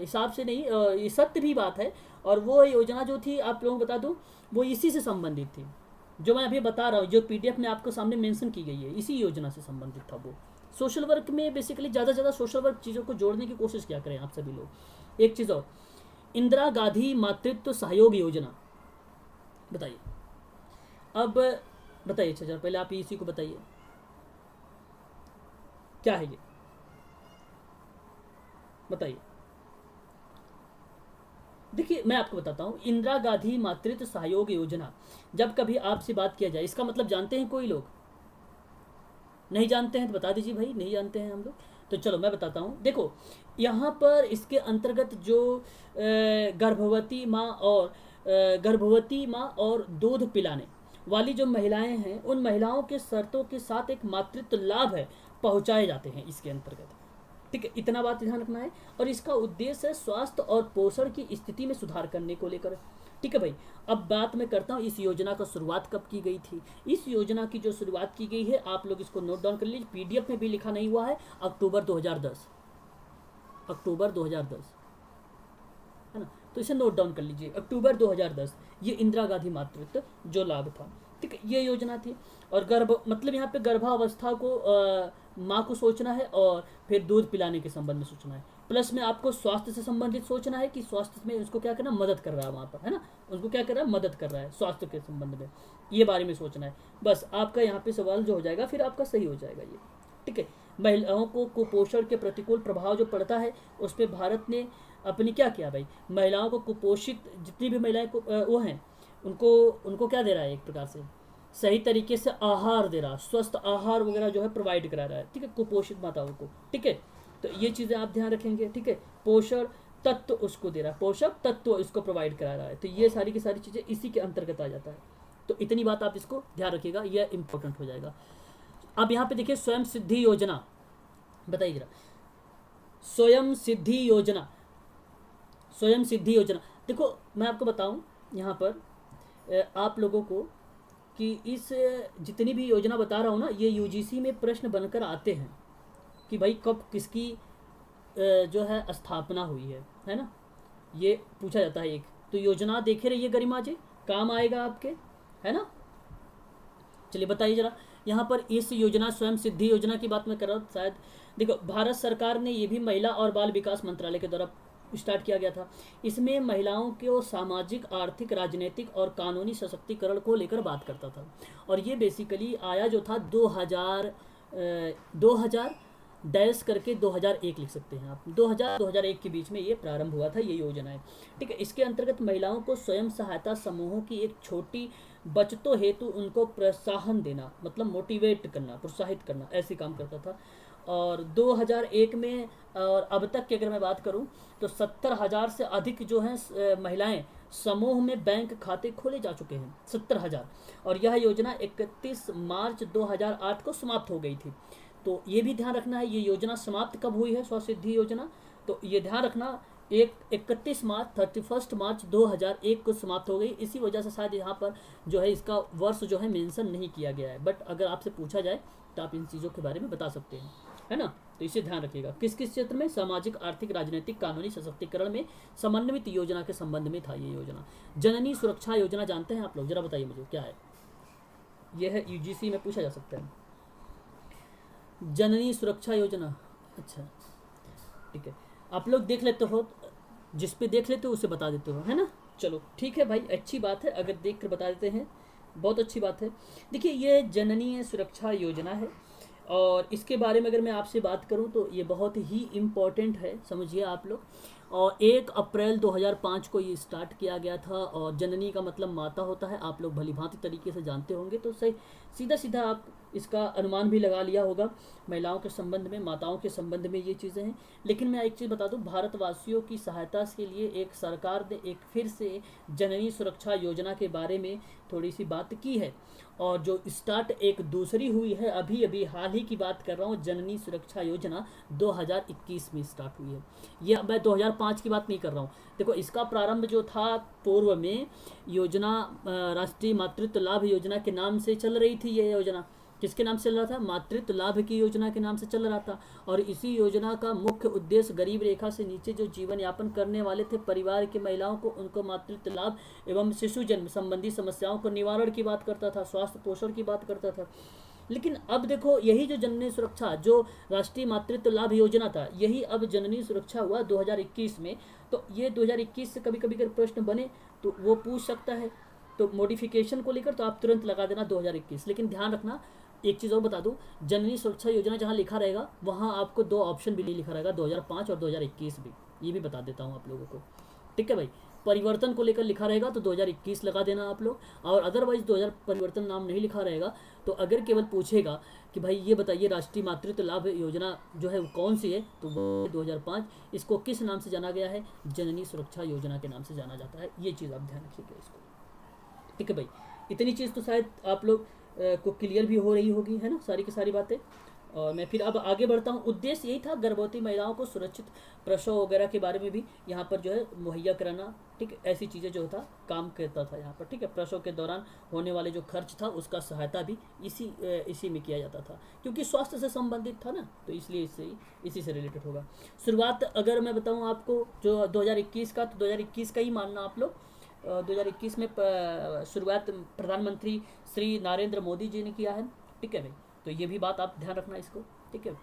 हिसाब से नहीं, ये सत्य भी बात है, और वो योजना जो थी आप लोगों को बता दूं, वो इसी से संबंधित थी जो मैं अभी बता रहा हूँ, जो पीडीएफ में आपको सामने मेंशन की गई है, इसी योजना से संबंधित था वो। सोशल वर्क में बेसिकली ज़्यादा से ज़्यादा सोशल वर्क चीज़ों को जोड़ने की कोशिश क्या करें आप सभी लोग। एक चीज़ और, इंदिरा गांधी मातृत्व सहयोग योजना, बताइए। अब बताइए, अच्छा पहले आप इसी को बताइए क्या है ये, बताइए। देखिए मैं आपको बताता हूँ, इंदिरा गांधी मातृत्व सहयोग योजना, जब कभी आपसे बात किया जाए, इसका मतलब जानते हैं कोई लोग? नहीं जानते हैं तो बता दीजिए भाई, नहीं जानते हैं हम लोग। तो चलो मैं बताता हूँ, देखो यहाँ पर इसके अंतर्गत जो गर्भवती माँ और गर्भवती माँ और दूध पिलाने वाली जो महिलाएं हैं, उन महिलाओं के शर्तों के साथ एक मातृत्व लाभ है पहुँचाए जाते हैं इसके अंतर्गत, ठीक है। इतना बात ध्यान रखना है। और इसका उद्देश्य है स्वास्थ्य और पोषण की स्थिति में सुधार करने को लेकर, ठीक है भाई। अब बात मैं करता हूँ इस योजना का शुरुआत कब की गई थी। इस योजना की जो शुरुआत की गई है, आप लोग इसको नोट डाउन कर लीजिए, पीडीएफ में भी लिखा नहीं हुआ है, अक्टूबर 2010, अक्टूबर 2010, है ना। तो इसे नोट डाउन कर लीजिए, अक्टूबर 2010, ये इंदिरा गांधी मातृत्व जो लाभ था, ठीक है, ये योजना थी। और मतलब यहाँ पे गर्भावस्था को माँ को सोचना है, और फिर दूध पिलाने के संबंध में सोचना है, प्लस में आपको स्वास्थ्य से संबंधित सोचना है कि स्वास्थ्य में उसको क्या करना, मदद कर रहा है वहाँ पर, है ना, उसको क्या कर रहा है, मदद कर रहा है स्वास्थ्य के संबंध में, ये बारे में सोचना है। बस आपका यहाँ पे सवाल जो हो जाएगा फिर आपका सही हो जाएगा ये, ठीक है। महिलाओं को कुपोषण के प्रतिकूल प्रभाव जो पड़ता है, उस पर भारत ने अपनी क्या किया भाई, महिलाओं को कुपोषित जितनी भी महिलाएं वो हैं, उनको उनको क्या दे रहा है, एक प्रकार से सही तरीके से आहार दे रहा, स्वस्थ आहार वगैरह जो है प्रोवाइड करा रहा है, ठीक है, कुपोषित माताओं को, ठीक है। तो ये चीज़ें आप ध्यान रखेंगे, ठीक है। पोषण तत्व उसको दे रहा है, पोषक तत्व इसको प्रोवाइड करा रहा है, तो ये सारी की सारी चीज़ें इसी के अंतर्गत आ जाता है। तो इतनी बात आप इसको ध्यान रखिएगा, यह इंपॉर्टेंट हो जाएगा। अब यहाँ पे देखिए स्वयं सिद्धि योजना, बताइए जरा, स्वयं सिद्धि योजना, स्वयं सिद्धि योजना। देखो मैं आपको बताऊं यहाँ पर आप लोगों को कि इस जितनी भी योजना बता रहा हूँ ना, ये यूजीसी में प्रश्न बनकर आते हैं कि भाई कब किसकी जो है स्थापना हुई है ना, ये पूछा जाता है एक। तो योजना देखे रहिए गरिमा जी, काम आएगा आपके, है ना। चलिए बताइए जरा, यहाँ पर इस योजना स्वयं सिद्धि योजना की बात मैं कर रहा हूँ शायद। देखो भारत सरकार ने ये भी महिला और बाल विकास मंत्रालय के द्वारा स्टार्ट किया गया था। इसमें महिलाओं के सामाजिक, आर्थिक, राजनीतिक और कानूनी सशक्तिकरण को लेकर बात करता था। और ये बेसिकली आया जो था 2000 डैश करके 2001 लिख सकते हैं आप, 2001 के बीच में ये प्रारंभ हुआ था ये योजनाएं। ठीक है, इसके अंतर्गत महिलाओं को स्वयं सहायता समूहों की एक छोटी बचतों हेतु उनको प्रोत्साहन देना, मतलब मोटिवेट करना, प्रोत्साहित करना, ऐसे काम करता था। और 2001 में और अब तक की अगर मैं बात करूं तो 70,000 से अधिक जो हैं महिलाएं समूह में बैंक खाते खोले जा चुके हैं, 70,000। और यह योजना 31 मार्च 2008 को समाप्त हो गई थी। तो ये भी ध्यान रखना है, ये योजना समाप्त कब हुई है, स्वसिद्धि योजना, तो ये ध्यान रखना 31 मार्च 2001 को समाप्त हो गई। इसी वजह से शायद यहाँ पर जो है इसका वर्ष जो है मेंशन नहीं किया गया है, बट अगर आपसे पूछा जाए तो आप इन चीज़ों के बारे में बता सकते हैं, है ना। तो इसे ध्यान रखिएगा, किस किस क्षेत्र में, सामाजिक, आर्थिक, राजनीतिक, कानूनी सशक्तिकरण में समन्वित योजना के संबंध में था ये योजना। जननी सुरक्षा योजना जानते हैं आप लोग, जरा बताइए मुझे क्या है। यह है यूजीसी में पूछा जा सकता है, जननी सुरक्षा योजना। अच्छा ठीक है, आप लोग देख लेते हो, जिस पे देख लेते हो उसे बता देते हो, है ना। चलो ठीक है भाई, अच्छी बात है, अगर देख कर बता देते हैं बहुत अच्छी बात है। देखिए ये जननी सुरक्षा योजना है, और इसके बारे में अगर मैं आपसे बात करूं तो ये बहुत ही इम्पोर्टेंट है, समझिए आप लोग। और 1 अप्रैल 2005 को ये स्टार्ट किया गया था। और जननी का मतलब माता होता है, आप लोग भलीभांति तरीके से जानते होंगे, तो सही सीधा सीधा आप इसका अनुमान भी लगा लिया होगा। महिलाओं के संबंध में, माताओं के संबंध में ये चीज़ें हैं। लेकिन मैं एक चीज़ बता दूं, भारतवासियों की सहायता के लिए एक सरकार ने एक फिर से जननी सुरक्षा योजना के बारे में थोड़ी सी बात की है। और जो स्टार्ट एक दूसरी हुई है, अभी अभी हाल ही की बात कर रहा हूँ, जननी सुरक्षा योजना 2021 में स्टार्ट हुई है। ये मैं 2005 की बात नहीं कर रहा हूँ। देखो इसका प्रारंभ जो था पूर्व में योजना राष्ट्रीय मातृत्व लाभ योजना के नाम से चल रही थी। ये योजना किसके नाम से चल रहा था, मातृत्व लाभ की योजना के नाम से चल रहा था। और इसी योजना का मुख्य उद्देश्य गरीब रेखा से नीचे जो जीवन यापन करने वाले थे परिवार की महिलाओं को उनको मातृत्व लाभ एवं शिशु जन्म संबंधी समस्याओं को निवारण की बात करता था, स्वास्थ्य पोषण की बात करता था। लेकिन अब देखो यही जो जननी सुरक्षा, जो राष्ट्रीय मातृत्व लाभ योजना था, यही अब जननी सुरक्षा हुआ 2021 में। तो ये 2021 से कभी कभी अगर प्रश्न बने तो वो पूछ सकता है, तो मॉडिफिकेशन को लेकर तो आप तुरंत लगा देना 2021। लेकिन ध्यान रखना एक चीज़ और बता दूं, जननी सुरक्षा योजना जहां लिखा रहेगा वहां आपको 2 ऑप्शन भी नहीं लिखा रहेगा, 2005 और 2021 भी, ये भी बता देता हूं आप लोगों को। ठीक है भाई, परिवर्तन को लेकर लिखा रहेगा तो 2021 लगा देना आप लोग, और अदरवाइज 2000 परिवर्तन नाम नहीं लिखा रहेगा तो अगर केवल पूछेगा कि भाई ये बताइए राष्ट्रीय मातृत्व लाभ योजना जो है वो कौन सी है, तो वो 2005, इसको किस नाम से जाना गया है, जननी सुरक्षा योजना के नाम से जाना जाता है। ये चीज़ आप ध्यान रखिएगा इसको। ठीक है भाई, इतनी चीज़ तो शायद आप लोग को क्लियर भी हो रही होगी, है ना, सारी की सारी बातें। और मैं फिर अब आगे बढ़ता हूँ। उद्देश्य यही था गर्भवती महिलाओं को सुरक्षित प्रसव वगैरह के बारे में भी यहाँ पर जो है मुहैया कराना। ठीक है, ऐसी चीज़ें जो था काम करता था यहाँ पर। ठीक है, प्रसव के दौरान होने वाले जो खर्च था उसका सहायता भी इसी में किया जाता था, क्योंकि स्वास्थ्य से संबंधित था ना, तो इसलिए इसी से रिलेटेड होगा। शुरुआत अगर मैं बताऊँ आपको जो 2021 का, तो 2021 का ही मानना आप लोग। 2021 में शुरुआत प्रधानमंत्री श्री नरेंद्र मोदी जी ने किया है। ठीक है भाई, तो ये भी बात आप ध्यान रखना इसको। ठीक है,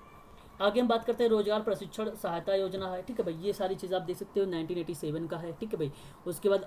आगे हम बात करते हैं रोजगार प्रशिक्षण सहायता योजना है। ठीक है भाई, ये सारी चीज़ आप देख सकते हो, 1987 का है। ठीक है भाई, उसके बाद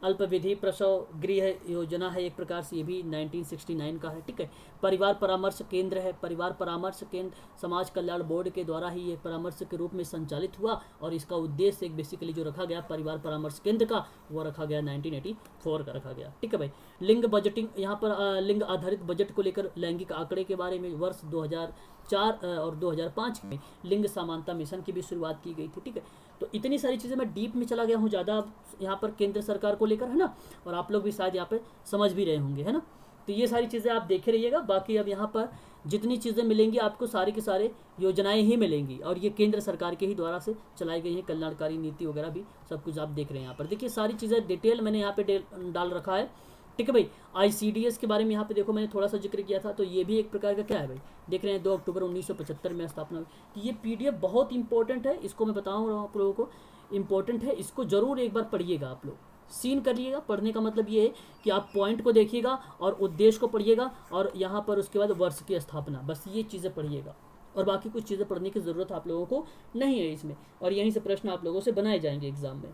अल्पविधि प्रसव गृह योजना है एक प्रकार से, ये भी 1969 का है। ठीक है, परिवार परामर्श केंद्र है। परिवार परामर्श केंद्र समाज कल्याण बोर्ड के द्वारा ही ये परामर्श के रूप में संचालित हुआ, और इसका उद्देश्य एक बेसिकली जो रखा गया परिवार परामर्श केंद्र का, वो रखा गया 1984 का रखा गया। ठीक है भाई, लिंग बजटिंग, यहाँ पर लिंग आधारित बजट को लेकर लैंगिक आंकड़े के बारे में वर्ष 2004 और 2005 में लिंग समानता मिशन की भी शुरुआत की गई थी। ठीक है, तो इतनी सारी चीज़ें मैं डीप में चला गया हूँ ज़्यादा यहाँ पर केंद्र सरकार को लेकर, है ना, और आप लोग भी शायद यहाँ पे समझ भी रहे होंगे, है ना। तो ये सारी चीज़ें आप देखे रहिएगा। बाकी अब यहाँ पर जितनी चीज़ें मिलेंगी आपको सारी के सारे योजनाएं ही मिलेंगी, और ये केंद्र सरकार के ही द्वारा से चलाई गई हैं, कल्याणकारी नीति वगैरह भी सब कुछ आप देख रहे हैं यहाँ पर। देखिए सारी चीज़ें डिटेल मैंने यहाँ पे डाल रखा है। ठीक है भाई, ICDS के बारे में यहाँ पे देखो मैंने थोड़ा सा जिक्र किया था, तो ये भी एक प्रकार का क्या है भाई, देख रहे हैं 2 अक्टूबर 1975 में स्थापना हुई। तो ये PDF बहुत इंपॉर्टेंट है, इसको मैं बताऊँ आप लोगों को, इंपॉर्टेंट है, इसको जरूर एक बार पढ़िएगा आप लोग, सीन करिएगा। पढ़ने का मतलब ये है कि आप पॉइंट को देखिएगा और उद्देश्य को पढ़िएगा, और यहाँ पर उसके बाद वर्ष की स्थापना, बस ये चीज़ें पढ़िएगा। और बाकी कुछ चीज़ें पढ़ने की ज़रूरत आप लोगों को नहीं है इसमें, और यहीं से प्रश्न आप लोगों से बनाए जाएंगे एग्ज़ाम में।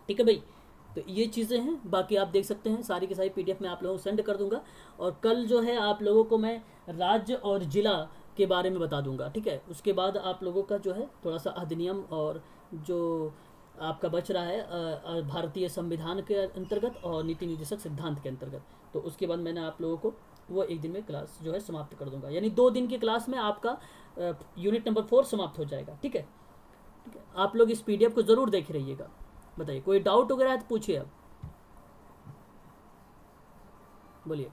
ठीक है भाई, तो ये चीज़ें हैं, बाकी आप देख सकते हैं सारी की सारी पीडीएफ मैं आप लोगों को सेंड कर दूंगा। और कल जो है आप लोगों को मैं राज्य और जिला के बारे में बता दूंगा, ठीक है। उसके बाद आप लोगों का जो है थोड़ा सा अधिनियम और जो आपका बच रहा है भारतीय संविधान के अंतर्गत और नीति निर्देशक सिद्धांत के अंतर्गत, तो उसके बाद मैंने आप लोगों को वो एक दिन में क्लास जो है समाप्त कर दूंगा, यानी 2 दिन की क्लास में आपका यूनिट नंबर 4 समाप्त हो जाएगा। ठीक है, ठीक है, आप लोग इस पीडीएफ को ज़रूर देख रहिएगा। बताइए कोई डाउट वगैरह है तो पूछिए, अब बोलिए।